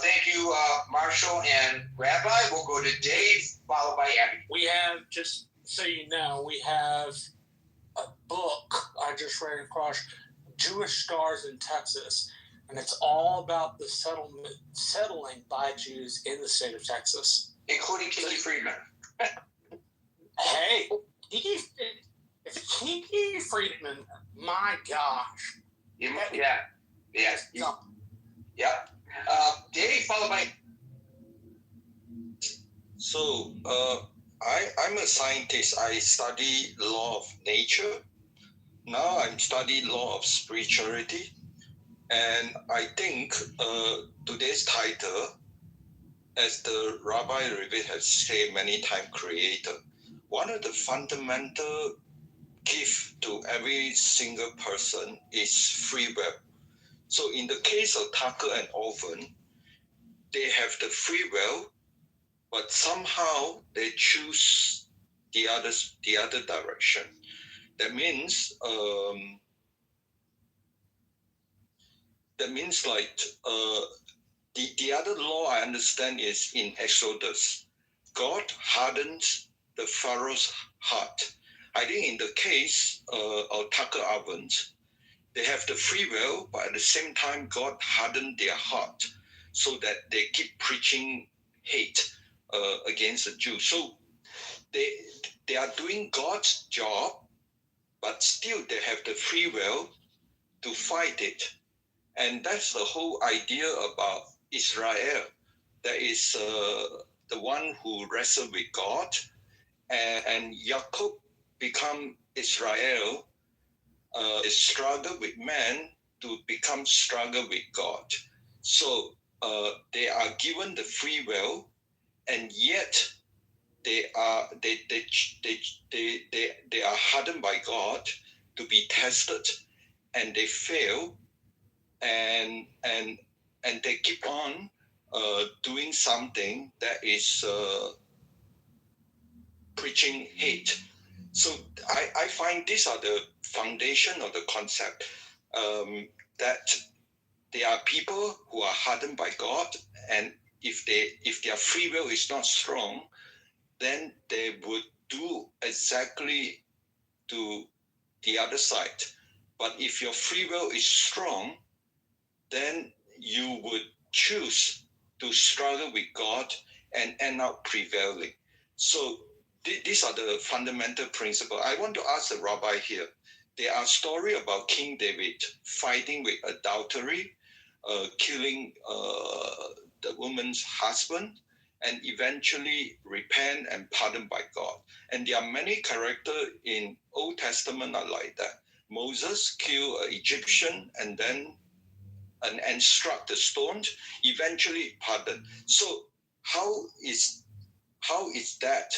Thank you, Marshall and Rabbi. We'll go to Dave, followed by Abby. We have, just so you know, we have a book I just read across, Jewish Scars in Texas, and it's all about the settling by Jews in the state of Texas. Including Kiki Friedman. Hey, Kiki Friedman, my gosh. Yeah. Dave, followed by. So, I'm a scientist. I study law of nature. Now I'm studying law of spirituality. And I think today's title, as the Rabbi Rivit has said many times, creator, one of the fundamental gifts to every single person is free will. So in the case of Tucker and Owen, they have the free will, but somehow they choose the other direction. That means like the other law I understand is in Exodus. God hardened the Pharaoh's heart. I think in the case of Tucker Ovens, they have the free will, but at the same time, God hardened their heart so that they keep preaching hate against the Jews. So they are doing God's job, but still they have the free will to fight it. And that's the whole idea about Israel. That is the one who wrestled with God, and Jacob become Israel. They struggle with man to become struggle with God. So they are given the free will, and yet they are hardened by God to be tested, and they fail. and they keep on doing something that is preaching hate. So I find these are the foundation of the concept, that there are people who are hardened by God, and if their free will is not strong, then they would do exactly to the other side. But if your free will is strong, then you would choose to struggle with God and end up prevailing. So these are the fundamental principles. I want to ask the rabbi here. There are stories about King David fighting with adultery, killing the woman's husband, and eventually repent and pardoned by God. And there are many characters in Old Testament are like that. Moses killed an Egyptian and then and struck the stone, eventually pardoned. So how is that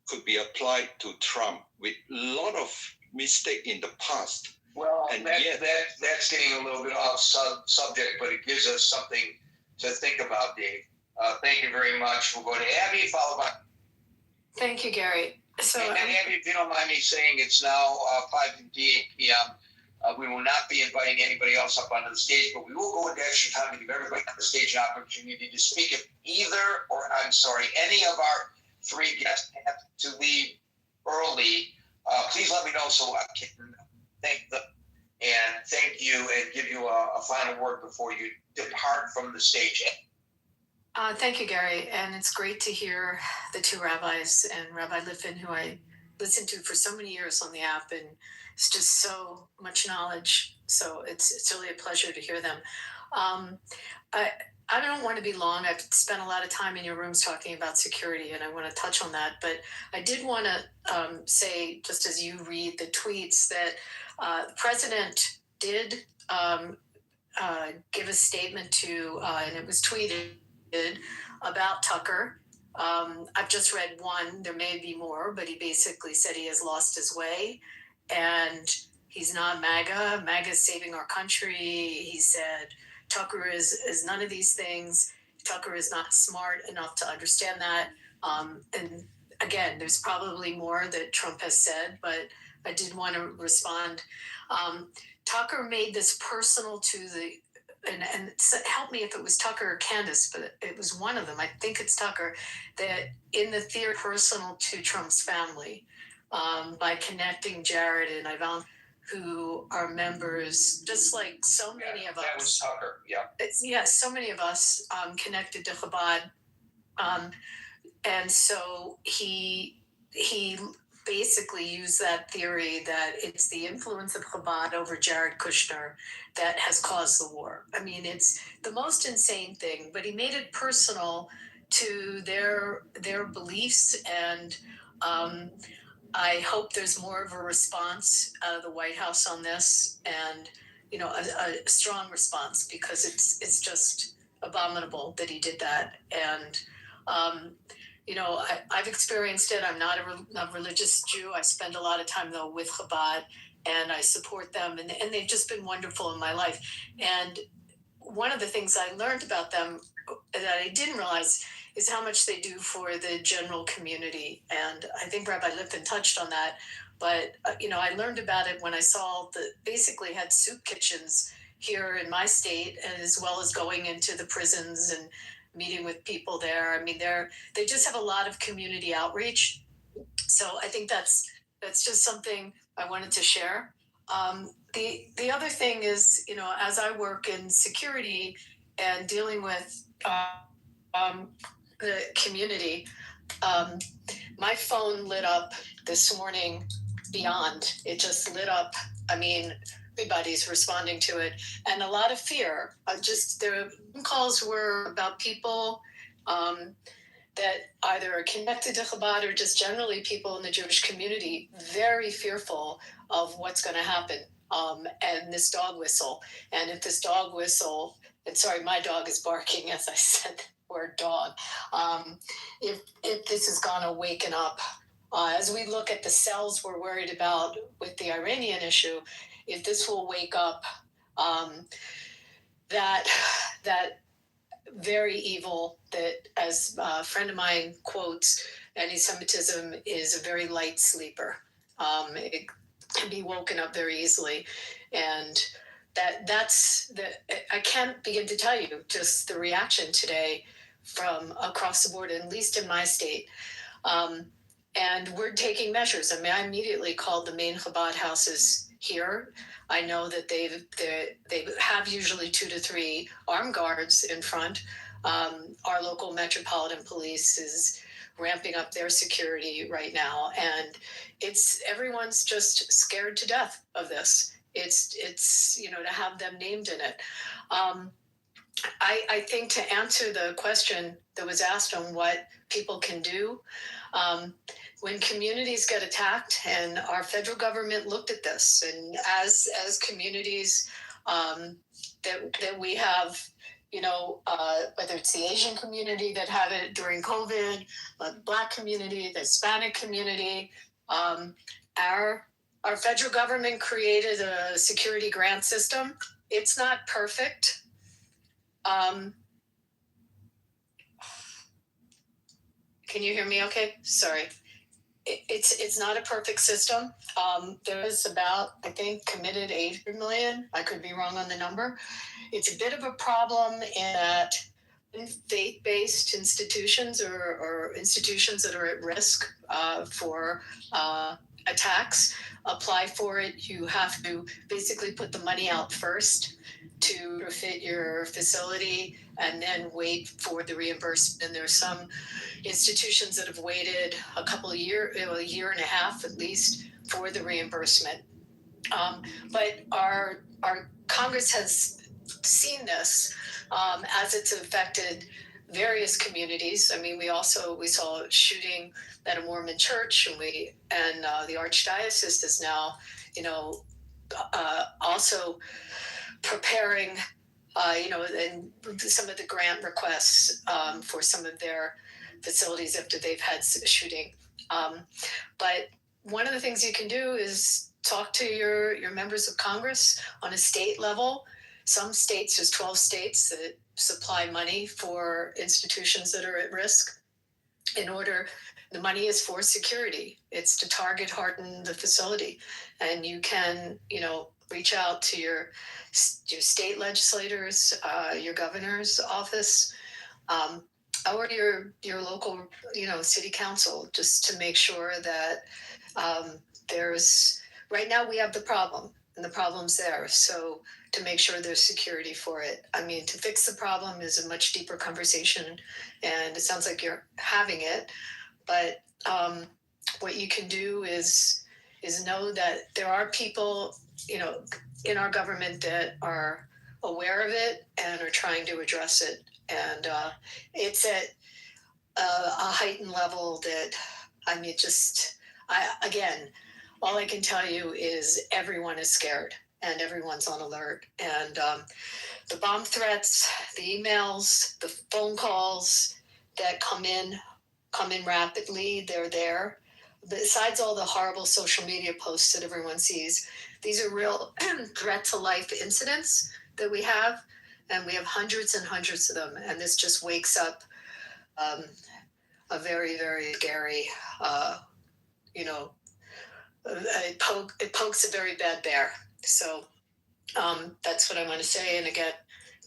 could be applied to Trump with a lot of mistake in the past? Well, and that's getting a little bit off subject, but it gives us something to think about, Dave. Thank you very much. We'll go to Abby, followed by... Thank you, Gary. So, and Abby, if you don't mind me saying, it's now 5:58 p.m. We will not be inviting anybody else up onto the stage, but we will go into extra time to give everybody on the stage an opportunity to speak. If any of our three guests have to leave early, please let me know so I can thank them and thank you and give you a final word before you depart from the stage. Thank you, Gary. And it's great to hear the two rabbis and Rabbi Liffin, who I listened to for so many years on the app, and it's just so much knowledge. So it's really a pleasure to hear them. I don't want to be long. I've spent a lot of time in your rooms talking about security, and I want to touch on that. But I did want to say, just as you read the tweets, that the president did give a statement to, and it was tweeted about Tucker. I've just read one. There may be more, but he basically said he has lost his way, and he's not MAGA. MAGA is saving our country. He said Tucker is none of these things. Tucker is not smart enough to understand that. And again, there's probably more that Trump has said, but I did want to respond. Tucker made this personal to the, and help me if it was Tucker or Candace, but it was one of them. I think it's Tucker, that in the theory personal to Trump's family, by connecting Jared and Ivan, who are members, just like so many of us. That was Tucker, yeah. So many of us connected to Chabad. And so he basically used that theory that it's the influence of Chabad over Jared Kushner that has caused the war. I mean, it's the most insane thing, but he made it personal to their beliefs, and I hope there's more of a response out of the White House on this, and a strong response, because it's just abominable that he did that. And I've experienced it. I'm not a religious Jew. I spend a lot of time though with Chabad, and I support them, and they've just been wonderful in my life. And one of the things I learned about them that I didn't realize is how much they do for the general community. And I think Rabbi Lipton touched on that. But, I learned about it when I saw basically had soup kitchens here in my state, as well as going into the prisons and meeting with people there. I mean, they just have a lot of community outreach. So I think that's just something I wanted to share. The other thing is, as I work in security and dealing with the community, my phone lit up this morning beyond. It just lit up. I mean, everybody's responding to it, and a lot of fear. Their calls were about people that either are connected to Chabad or just generally people in the Jewish community, very fearful of what's going to happen. And this dog whistle, and if this dog whistle, and sorry, my dog is barking as I said the word dog. If this is going to waken up, as we look at the cells we're worried about with the Iranian issue, if this will wake up that very evil that, as a friend of mine quotes, anti-Semitism is a very light sleeper. It can be woken up very easily, and I can't begin to tell you just the reaction today from across the board, at least in my state. And we're taking measures. I mean, I immediately called the main Chabad houses here. I know that they have usually 2 to 3 armed guards in front. Our local Metropolitan Police is ramping up their security right now, and everyone's just scared to death of this. It's to have them named in it. I think to answer the question that was asked on what people can do, when communities get attacked, and our federal government looked at this, and as communities that we have, whether it's the Asian community that had it during COVID, the Black community, the Hispanic community, our federal government created a security grant system. It's not perfect. Can you hear me okay? Sorry. It's not a perfect system. There is about, I think, committed 800 million. I could be wrong on the number. It's a bit of a problem in that faith-based institutions or institutions that are at risk for attacks apply for it. You have to basically put the money out first to fit your facility and then wait for the reimbursement. And there's some institutions that have waited a year and a half at least for the reimbursement. But our Congress has seen this as it's affected various communities. I mean, we saw a shooting at a Mormon church, and the Archdiocese is now, also preparing, and some of the grant requests for some of their facilities after they've had shooting. But one of the things you can do is talk to your members of Congress on a state level. Some states, there's 12 states that supply money for institutions that are at risk. The money is for security. It's to target harden the facility. And you can, reach out to your state legislators, your governor's office, or your local, city council, just to make sure that right now we have the problem, and the problem's there. So to make sure there's security for it. I mean, to fix the problem is a much deeper conversation, and it sounds like you're having it. But what you can do is know that there are people, in our government that are aware of it and are trying to address it. And it's at a heightened level that, again, all I can tell you is everyone is scared and everyone's on alert. And the bomb threats, the emails, the phone calls that come in rapidly, they're there. Besides all the horrible social media posts that everyone sees, these are real threat to life incidents that we have, and we have hundreds and hundreds of them. And this just wakes up a very, very scary, it pokes a very bad bear. So that's what I want to say. And again,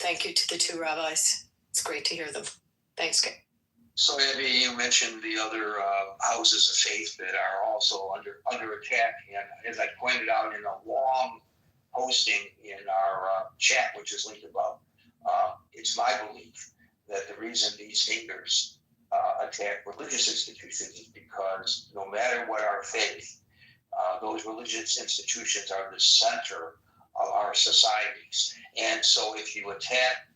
thank you to the 2 rabbis. It's great to hear them. Thanks, Kate. So, Abby, you mentioned the other houses of faith that are also under attack. And as I pointed out in a long posting in our chat, which is linked above, it's my belief that the reason these haters attack religious institutions is because no matter what our faith, those religious institutions are the center of our societies. And so if you attack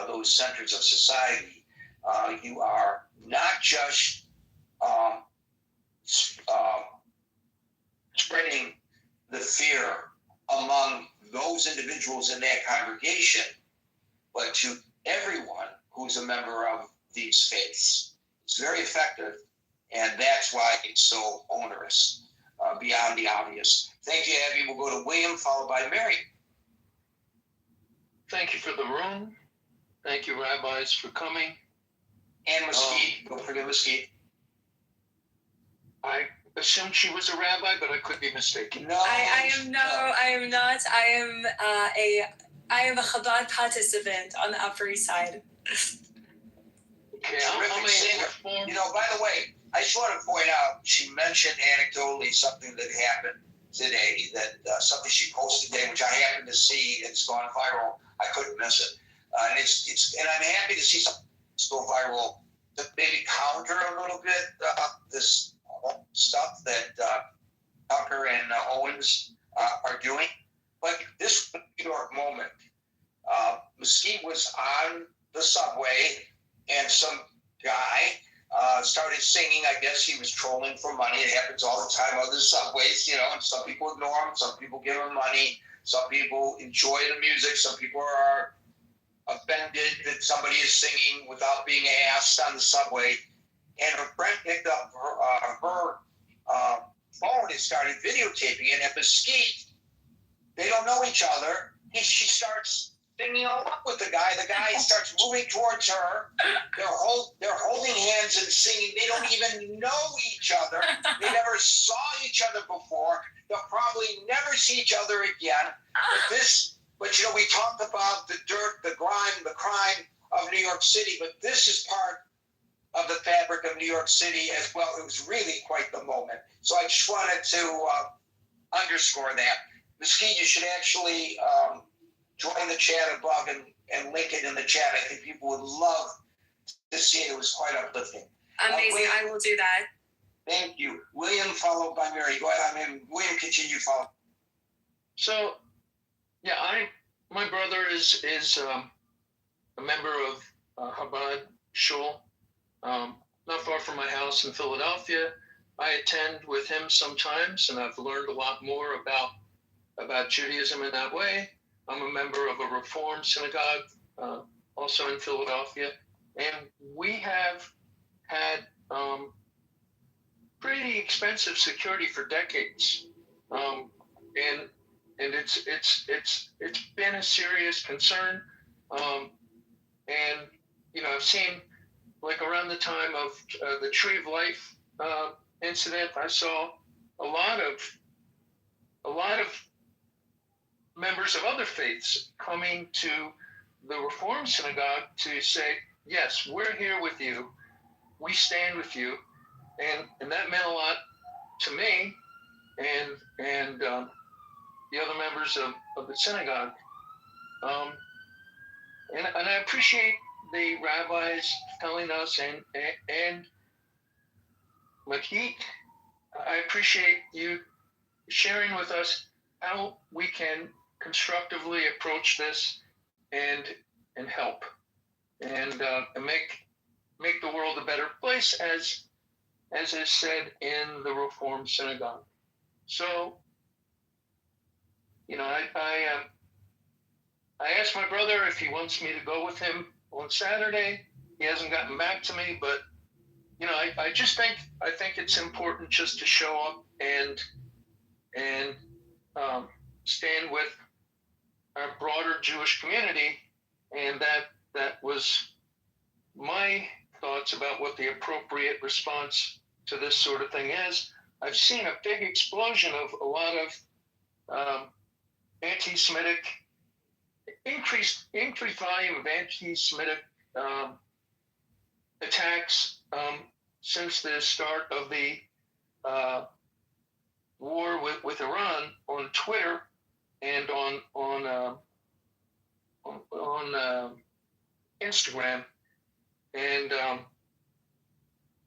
those centers of society, you are not just spreading the fear among those individuals in that congregation, but to everyone who's a member of these faiths. It's very effective, and that's why it's so onerous, beyond the obvious. Thank you, Abby. We'll go to William, followed by Mary. thank you for the room. Thank you, rabbis, for coming. And Mesquite, don't forget Mesquite. I assumed she was a rabbi, but I could be mistaken. No, I am not. I am a Chabad participant on the Upper East Side. Okay, Terrific singer. You know, by the way, I just want to point out, she mentioned anecdotally something that happened today, that something she posted today, which I happened to see. It's gone viral. I couldn't miss it. And I'm happy to see something go viral to maybe counter a little bit this stuff that Tucker and Owens are doing. But this New York moment, Mesquite was on the subway and some guy started singing. I guess he was trolling for money. It happens all the time on the subways, you know, and some people ignore him, some people give him money, some people enjoy the music, some people are offended that somebody is singing without being asked on the subway. And her friend picked up her phone and started videotaping it. And Mesquite, they don't know each other. She starts singing along with the guy. The guy starts moving towards her. They're holding hands and singing. They don't even know each other. They never saw each other before. They'll probably never see each other again. But you know, we talked about the dirt, the grime, the crime of New York City, but this is part of the fabric of New York City as well. It was really quite the moment. So I just wanted to underscore that. Mesquite, you should actually join the chat above and link it in the chat. I think people would love to see it. It was quite uplifting. Amazing. I will do that. Thank you. William, followed by Mary. Go ahead. William, continue, follow. So, yeah, my brother is a member of Chabad Shul, not far from my house in Philadelphia. I attend with him sometimes, and I've learned a lot more about Judaism in that way. I'm a member of a Reform synagogue, also in Philadelphia, and we have had pretty expensive security for decades, and it's been a serious concern, and you know, I've seen, like, around the time of the Tree of Life incident, I saw a lot of members of other faiths coming to the Reform synagogue to say, yes, we're here with you, we stand with you, and that meant a lot to me and the other members of the synagogue. And I appreciate the rabbis telling us, and Makit, I appreciate you sharing with us how we can constructively approach this and help and make the world a better place, as is said in the Reform synagogue. So, you know, I asked my brother if he wants me to go with him on Saturday. He hasn't gotten back to me, but you know, I think it's important just to show up and stand with our broader Jewish community, and that was my thoughts about what the appropriate response to this sort of thing is. I've seen a big explosion of a lot of anti-Semitic, increased volume of anti-Semitic attacks since the start of the war with Iran on Twitter and on Instagram, and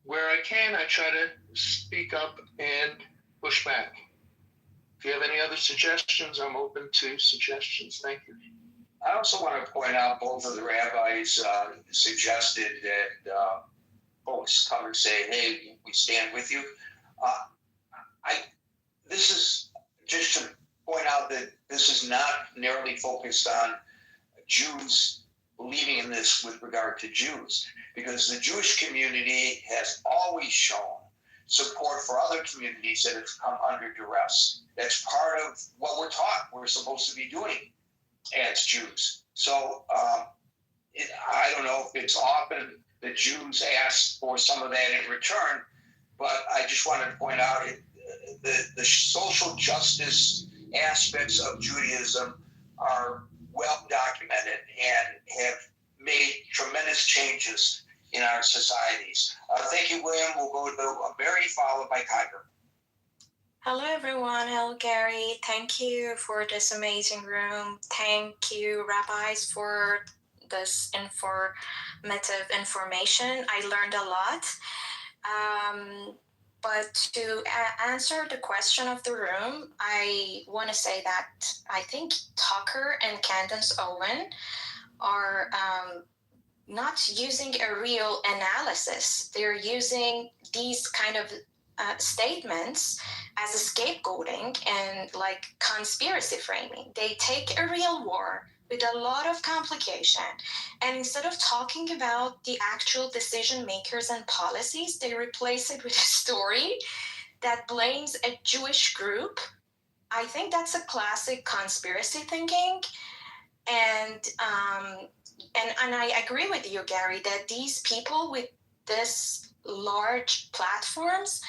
where I can, I try to speak up and push back. If you have any other suggestions, I'm open to suggestions. Thank you. I also want to point out both of the rabbis suggested that folks come and say, hey, we stand with you. This is just to point out that this is not narrowly focused on Jews believing in this with regard to Jews, because the Jewish community has always shown support for other communities that have come under duress. That's part of what we're taught we're supposed to be doing as Jews. So I don't know if it's often the Jews ask for some of that in return, but I just wanted to point out the social justice aspects of Judaism are well documented and have made tremendous changes in our societies. Thank you, William. We'll go to Mary, followed by Tiger. Hello, everyone. Hello, Gary. Thank you for this amazing room. Thank you, rabbis, for this informative information. I learned a lot. But to answer the question of the room, I want to say that I think Tucker and Candace Owen are not using a real analysis. They're using these kind of statements as a scapegoating and like conspiracy framing. They take a real war with a lot of complication, and instead of talking about the actual decision makers and policies, they replace it with a story that blames a Jewish group. I think that's a classic conspiracy thinking. And I agree with you, Gary, that these people with this large platforms,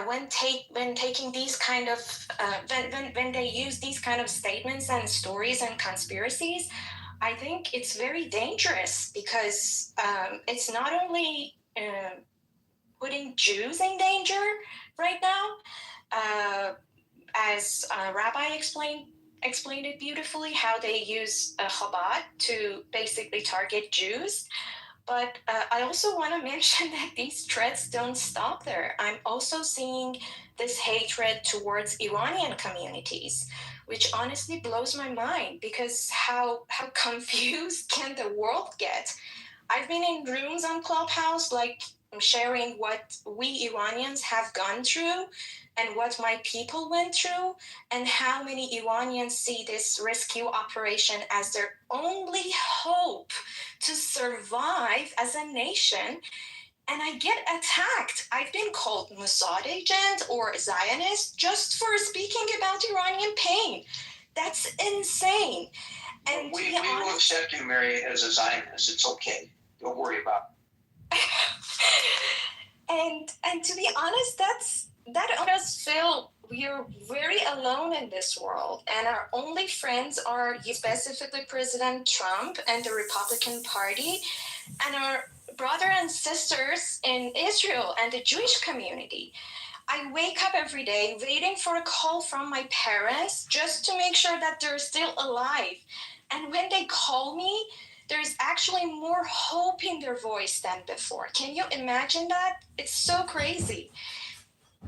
when taking these kind of when they use these kind of statements and stories and conspiracies, I think it's very dangerous because it's not only putting Jews in danger right now, as Rabbi explained it beautifully, how they use Chabad to basically target Jews. But I also want to mention that these threats don't stop there. I'm also seeing this hatred towards Iranian communities, which honestly blows my mind, because how confused can the world get? I've been in rooms on Clubhouse, like sharing what we Iranians have gone through and what my people went through, and how many Iranians see this rescue operation as their only hope to survive as a nation. And I get attacked. I've been called Mossad agent or Zionist just for speaking about Iranian pain. That's insane. And we will accept you, Mary, as a Zionist. It's okay. Don't worry about it. And to be honest, that makes us feel we're very alone in this world, and our only friends are specifically President Trump and the Republican Party, and our brothers and sisters in Israel and the Jewish community. I wake up every day waiting for a call from my parents just to make sure that they're still alive. And when they call me, there's actually more hope in their voice than before. Can you imagine that? It's so crazy.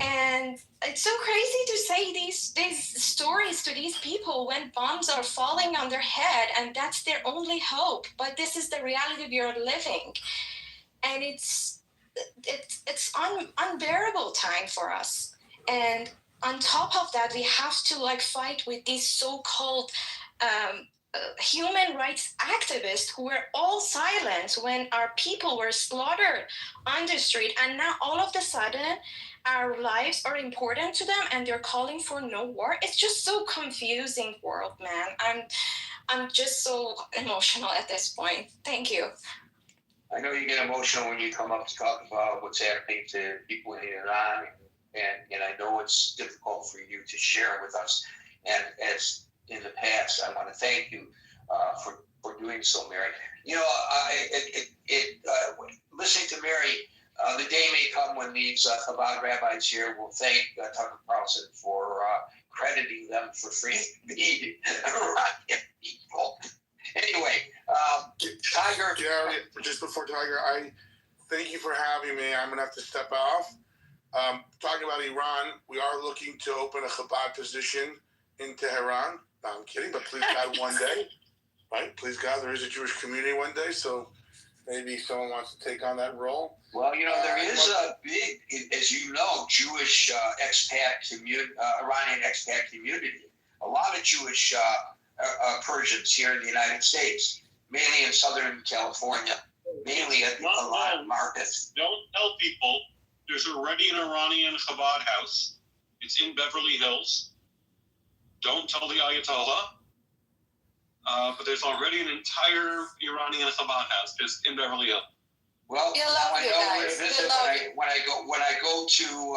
And it's so crazy to say these stories to these people when bombs are falling on their head and that's their only hope. But this is the reality we are living. And it's unbearable time for us. And on top of that, we have to like fight with these so-called human rights activists who were all silent when our people were slaughtered on the street, and now all of a sudden our lives are important to them and they're calling for no war. It's just so confusing world, man. I'm just so emotional at this point. Thank you. I know you get emotional when you come up to talk about what's happening to people in Iran, and I know it's difficult for you to share with us. And as in the past, I want to thank you for doing so, Mary. You know, listening to Mary, the day may come when these Chabad rabbis here will thank Tucker Carlson for crediting them for freeing the Iranian people. Anyway, Tiger. Gary, just before Tiger, I thank you for having me. I'm going to have to step off. Talking about Iran, we are looking to open a Chabad position in Tehran. No, I'm kidding, but please God, one day, right? Please God, there is a Jewish community one day, so maybe someone wants to take on that role. Well, you know, there is a big, as you know, Jewish expat community, Iranian expat community. A lot of Jewish Persians here in the United States, mainly in Southern California, mainly at a lot of markets. Don't tell people there's already an Iranian Chabad house. It's in Beverly Hills. Don't tell the Ayatollah. but there's already an entire Iranian Chabad house just in Beverly Hills. Well, We now love I you know where guys. to We visit love when I go to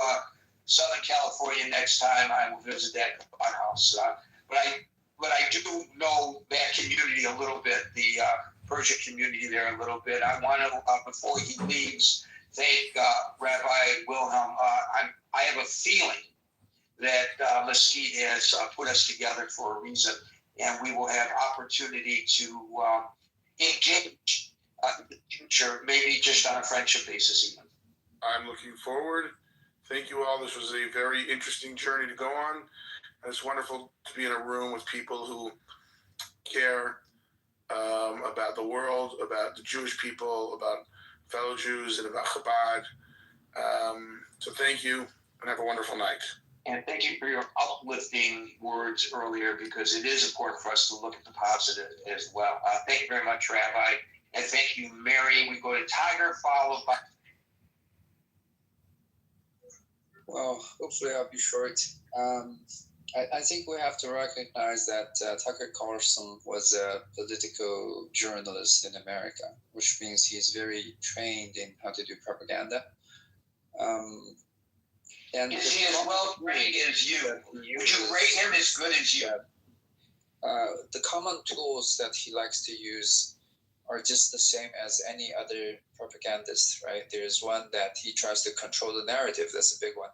Southern California next time. I will visit that Chabad house. But I do know that community a little bit, the Persian community there a little bit. I want to before he leaves, thank Rabbi Wilhelm. I have a feeling that Mesquite has put us together for a reason, and we will have opportunity to engage in the future, maybe just on a friendship basis even. I'm looking forward. Thank you all. This was a very interesting journey to go on. And it's wonderful to be in a room with people who care about the world, about the Jewish people, about fellow Jews, and about Chabad. So thank you, and have a wonderful night. And thank you for your uplifting words earlier, because it is important for us to look at the positive as well. Thank you very much, Rabbi. And thank you, Mary. We go to Tiger, followed by... Well, hopefully I'll be short. I think we have to recognize that Tucker Carlson was a political journalist in America, which means he's very trained in how to do propaganda. And is he as well trained as you? Would you rate him as good as you? The common tools that he likes to use are just the same as any other propagandist, right? There's one that he tries to control the narrative. That's a big one.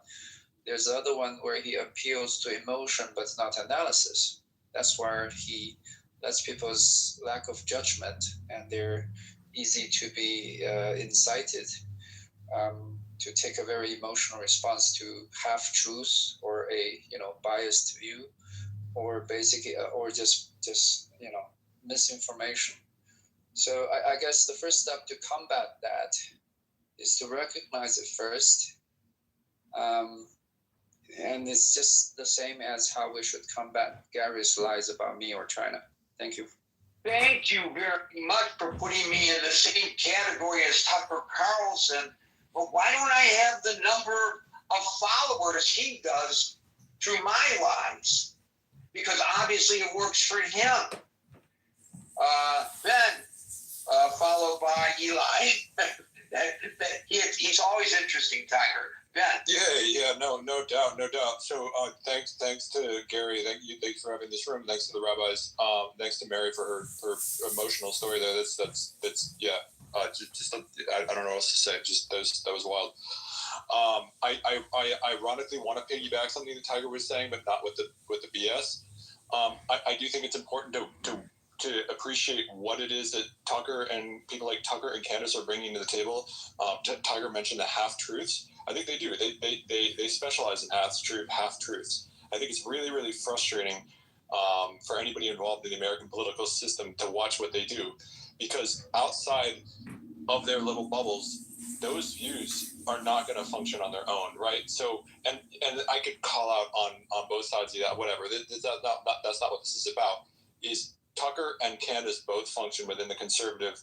There's the other one where he appeals to emotion but not analysis. That's where he lets people's lack of judgment, and they're easy to be incited to take a very emotional response to half-truths or a biased view, or basically or just misinformation. So I guess the first step to combat that is to recognize it first. And it's just the same as how we should combat Gary's lies about me or China. Thank you. Thank you very much for putting me in the same category as Tucker Carlson. But why don't I have the number of followers he does through my lies? Because obviously it works for him. Ben, followed by Eli. He's always interesting, Tiger. Ben. Yeah, no doubt. So thanks to Gary. Thanks for having this room. Thanks to the rabbis. Thanks to Mary for her emotional story there. That's yeah. I don't know what else to say. Just that was wild. I ironically want to piggyback something that Tiger was saying, but not with the BS. I do think it's important to appreciate what it is that Tucker and people like Tucker and Candace are bringing to the table. Tiger mentioned the half-truths. I think they do. They specialize in half-truths. I think it's really, really frustrating for anybody involved in the American political system to watch what they do, because outside of their little bubbles, those views are not going to function on their own, right? So, and I could call out on both sides of that, whatever. That's not what this is about. Is Tucker and Candace both function within the conservative,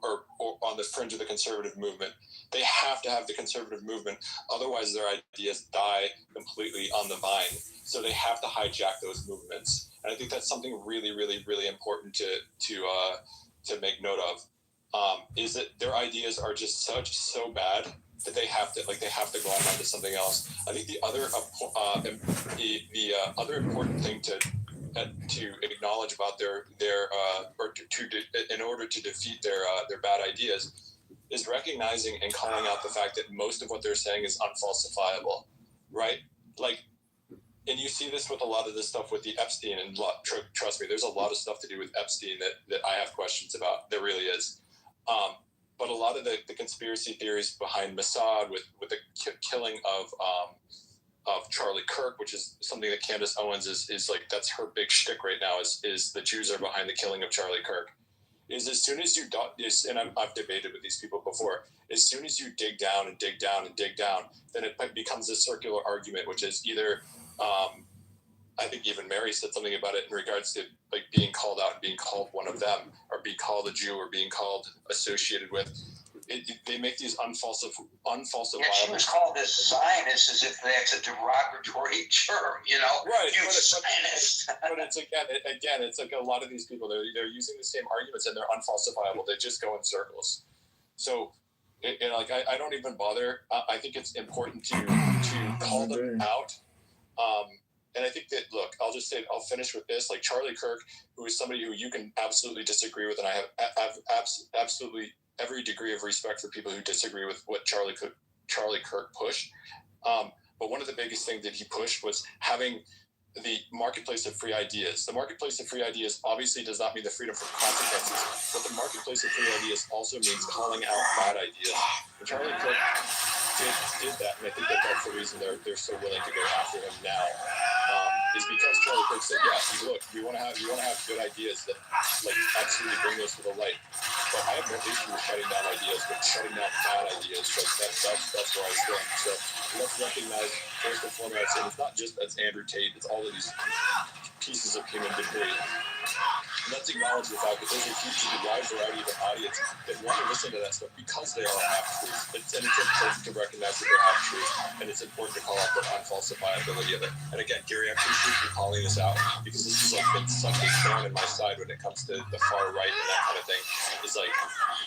or on the fringe of the conservative movement. They have to have the conservative movement, otherwise their ideas die completely on the vine. So they have to hijack those movements, and I think that's something really, really, really important to make note of. Is that their ideas are just so bad that they have to go on to something else. I think the other other important thing to acknowledge about in order to defeat their bad ideas is recognizing and calling out the fact that most of what they're saying is unfalsifiable, right? Like, and you see this with a lot of this stuff with the Epstein, and trust me, there's a lot of stuff to do with Epstein that I have questions about. There really is. But a lot of the conspiracy theories behind Mossad with the killing of Charlie Kirk, which is something that Candace Owens is like, that's her big shtick right now, is the Jews are behind the killing of Charlie Kirk. Is as soon as you and I've debated with these people before, as soon as you dig down and dig down and dig down, then it becomes a circular argument, which is either I think even Mary said something about it in regards to like being called out and being called one of them, or being called a Jew, or being called associated with. they make these unfalsifiable. Yeah, she was called a Zionist as if that's a derogatory term, you know. Right, You Zionist. but it's again, it's like a lot of these people. They're using the same arguments and they're unfalsifiable. They just go in circles. So, I don't even bother. I think it's important to call them out. And I think that, look, I'll finish with this. Like Charlie Kirk, who is somebody who you can absolutely disagree with, and I have absolutely every degree of respect for people who disagree with what Charlie Kirk pushed. But one of the biggest things that he pushed was having the marketplace of free ideas. The marketplace of free ideas obviously does not mean the freedom from consequences, but the marketplace of free ideas also means calling out bad ideas. And Charlie Kirk did that, and I think that's the reason they're so willing to go after him now. Is because Charlie Kirk said, "Yeah, look, we want to have good ideas that absolutely bring those to the light." But I have no issue with shutting down ideas, but shutting down bad ideas, that's where I stand. So let's recognize first and foremost, and it's not just that's Andrew Tate, it's all of these pieces of human debris. Let's acknowledge the fact that there's a huge wide variety of an audience that want to listen to that stuff because they are half-truths. And it's important to recognize that they're half-truths, and it's important to call out the unfalsifiability of it. And again, Gary, I appreciate you calling this out because this has been such a thorn in my side when it comes to the far right and that kind of thing. It's like,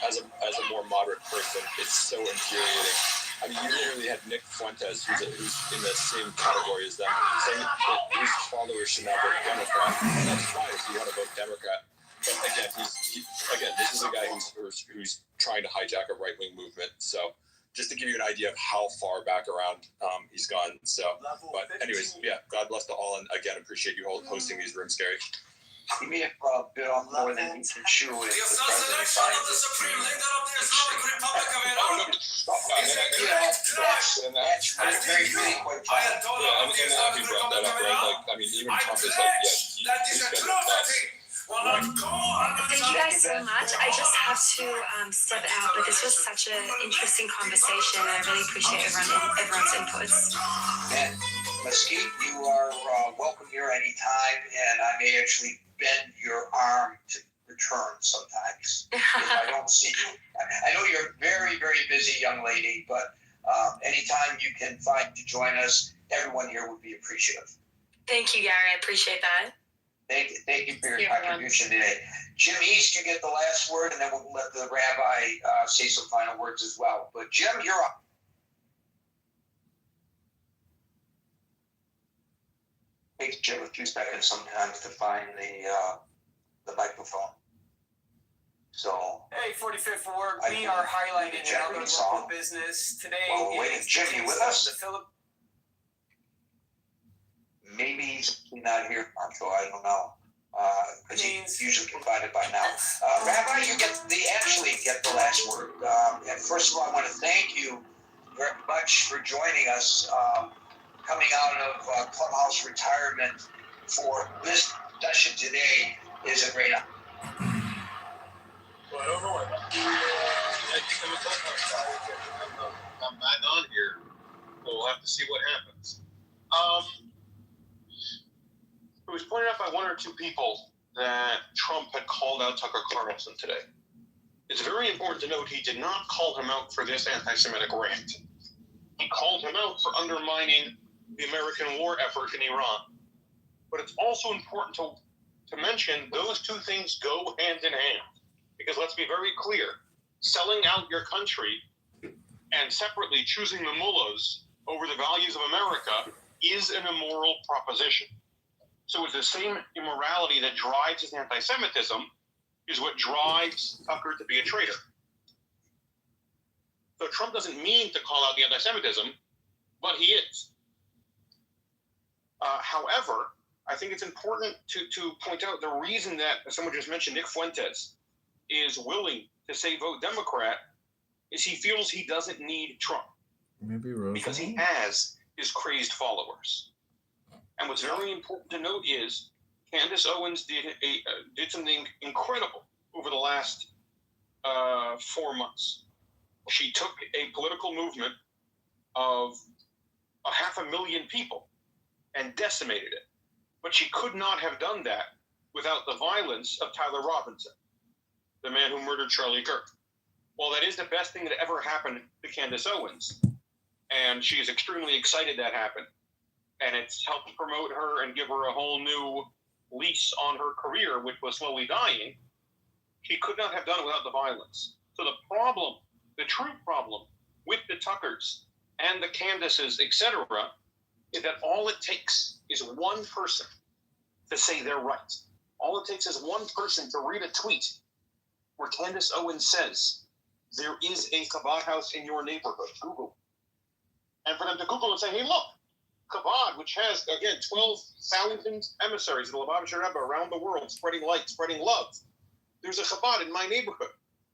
as a more moderate person, it's so infuriating. I mean, you literally had Nick Fuentes, who's in the same category as them, saying that his followers should now vote Democrat. And that's fine if you want to vote Democrat. But again, this is a guy who's trying to hijack a right-wing movement. So just to give you an idea of how far back around he's gone. So, but anyways, yeah, God bless to all. And again, appreciate you hosting these rooms, Gary. He may have bit off more than he can chew if the president finds it. That's very big. And he brought that up, right? Like, I mean, even Trump is like, yeah, he's been Thank you guys so much. I just have to step out, but this was such an interesting conversation. I really appreciate everyone's inputs. And Mesquite, you are welcome here anytime, and I may actually bend your arm to return sometimes if I don't see you. I know you're a very, very busy young lady, but anytime you can find to join us, everyone here would be appreciative. Thank you, Gary. I appreciate that. Thank you for your contribution today. Jim East, you get the last word, and then we'll let the rabbi say some final words as well. But Jim, you're up. Takes Jim a few seconds sometimes to find the microphone. So. Hey, 45th Ward, we are highlighting another local business today. Well, wait, Jim, you with us? Maybe he's not here, Marco. I don't know. Because he's usually provided by now. Rabbi, you actually get the last word. And first of all, I want to thank you very much for joining us. Coming out of Clubhouse retirement for this session today is a great honor. Well, everyone, I'm back on here. We'll have to see what happens. It was pointed out by one or two people that Trump had called out Tucker Carlson today. It's very important to note he did not call him out for this anti-Semitic rant. He called him out for undermining the American war effort in Iran. But it's also important to mention those two things go hand in hand. Because let's be very clear, selling out your country and separately choosing the mullahs over the values of America is an immoral proposition. So it's the same immorality that drives his anti-Semitism is what drives Tucker to be a traitor. So Trump doesn't mean to call out the anti-Semitism, but he is. However, I think it's important to point out the reason that someone just mentioned, Nick Fuentes, is willing to say vote Democrat is he feels he doesn't need Trump. Maybe Roosevelt? Because he has his crazed followers. And what's very important to note is Candace Owens did something incredible over the last 4 months. She took a political movement of 500,000 people and decimated it. But she could not have done that without the violence of Tyler Robinson, the man who murdered Charlie Kirk. Well, that is the best thing that ever happened to Candace Owens. And she is extremely excited that happened. And it's helped promote her and give her a whole new lease on her career, which was slowly dying. She could not have done it without the violence. So the problem, the true problem with the Tuckers and the Candaces, etc., is that all it takes is one person to say they're right. All it takes is one person to read a tweet where Candace Owens says, there is a Chabad house in your neighborhood. Google. And for them to Google and say, hey, look, Chabad, which has, again, 12,000 emissaries of the Lubavitcher Rebbe around the world, spreading light, spreading love. There's a Chabad in my neighborhood.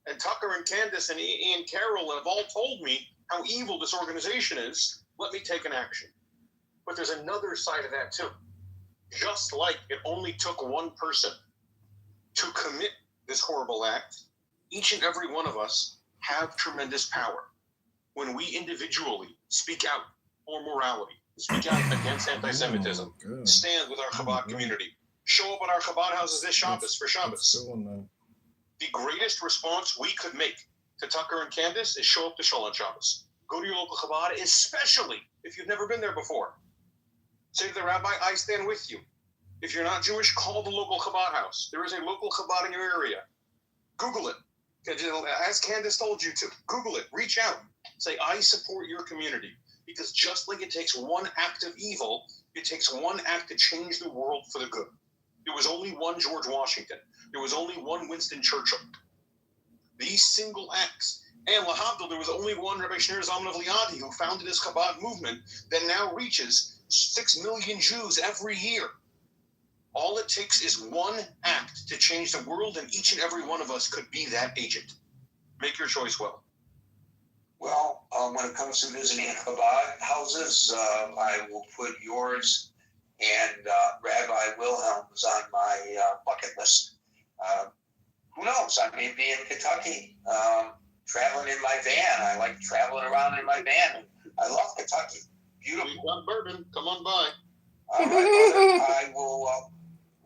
And Tucker and Candace and Ian Carroll have all told me how evil this organization is. Let me take an action. But there's another side of that, too. Just like it only took one person to commit this horrible act, each and every one of us have tremendous power. When we individually speak out for morality, speak out against anti-Semitism, stand with our Chabad community, show up at our Chabad houses this Shabbos for Shabbos. The greatest response we could make to Tucker and Candace is show up to Shul on Shabbos. Go to your local Chabad, especially if you've never been there before. Say to the rabbi, I stand with you. If you're not Jewish, call the local Chabad house. There is a local Chabad in your area. Google it. As Candace told you to. Google it. Reach out. Say, I support your community. Because just like it takes one act of evil, it takes one act to change the world for the good. There was only one George Washington. There was only one Winston Churchill. These single acts. And lahavdil, there was only one Rabbi Shneur Zalman of Liadi who founded this Chabad movement that now reaches 6 million Jews every year. All it takes is one act to change the world, and each and every one of us could be that agent. Make your choice well. Well, when it comes to visiting Chabad houses, I will put yours and Rabbi Wilhelm's on my bucket list. Who knows? I may be in Kentucky, traveling in my van. I like traveling around in my van. I love Kentucky. Beautiful. We've got bourbon. Come on by. All right, brother. I will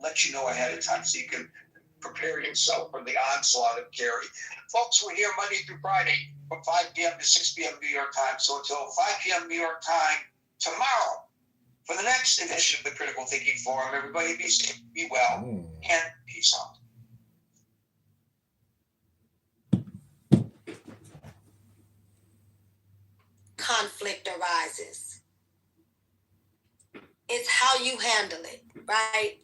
let you know ahead of time so you can prepare yourself for the onslaught of Gary. Folks, we're here Monday through Friday from 5 p.m. to 6 p.m. New York time. So until 5 p.m. New York time tomorrow for the next edition of the Critical Thinking Forum, everybody be safe, be well, and peace out. Conflict arises. It's how you handle it, right?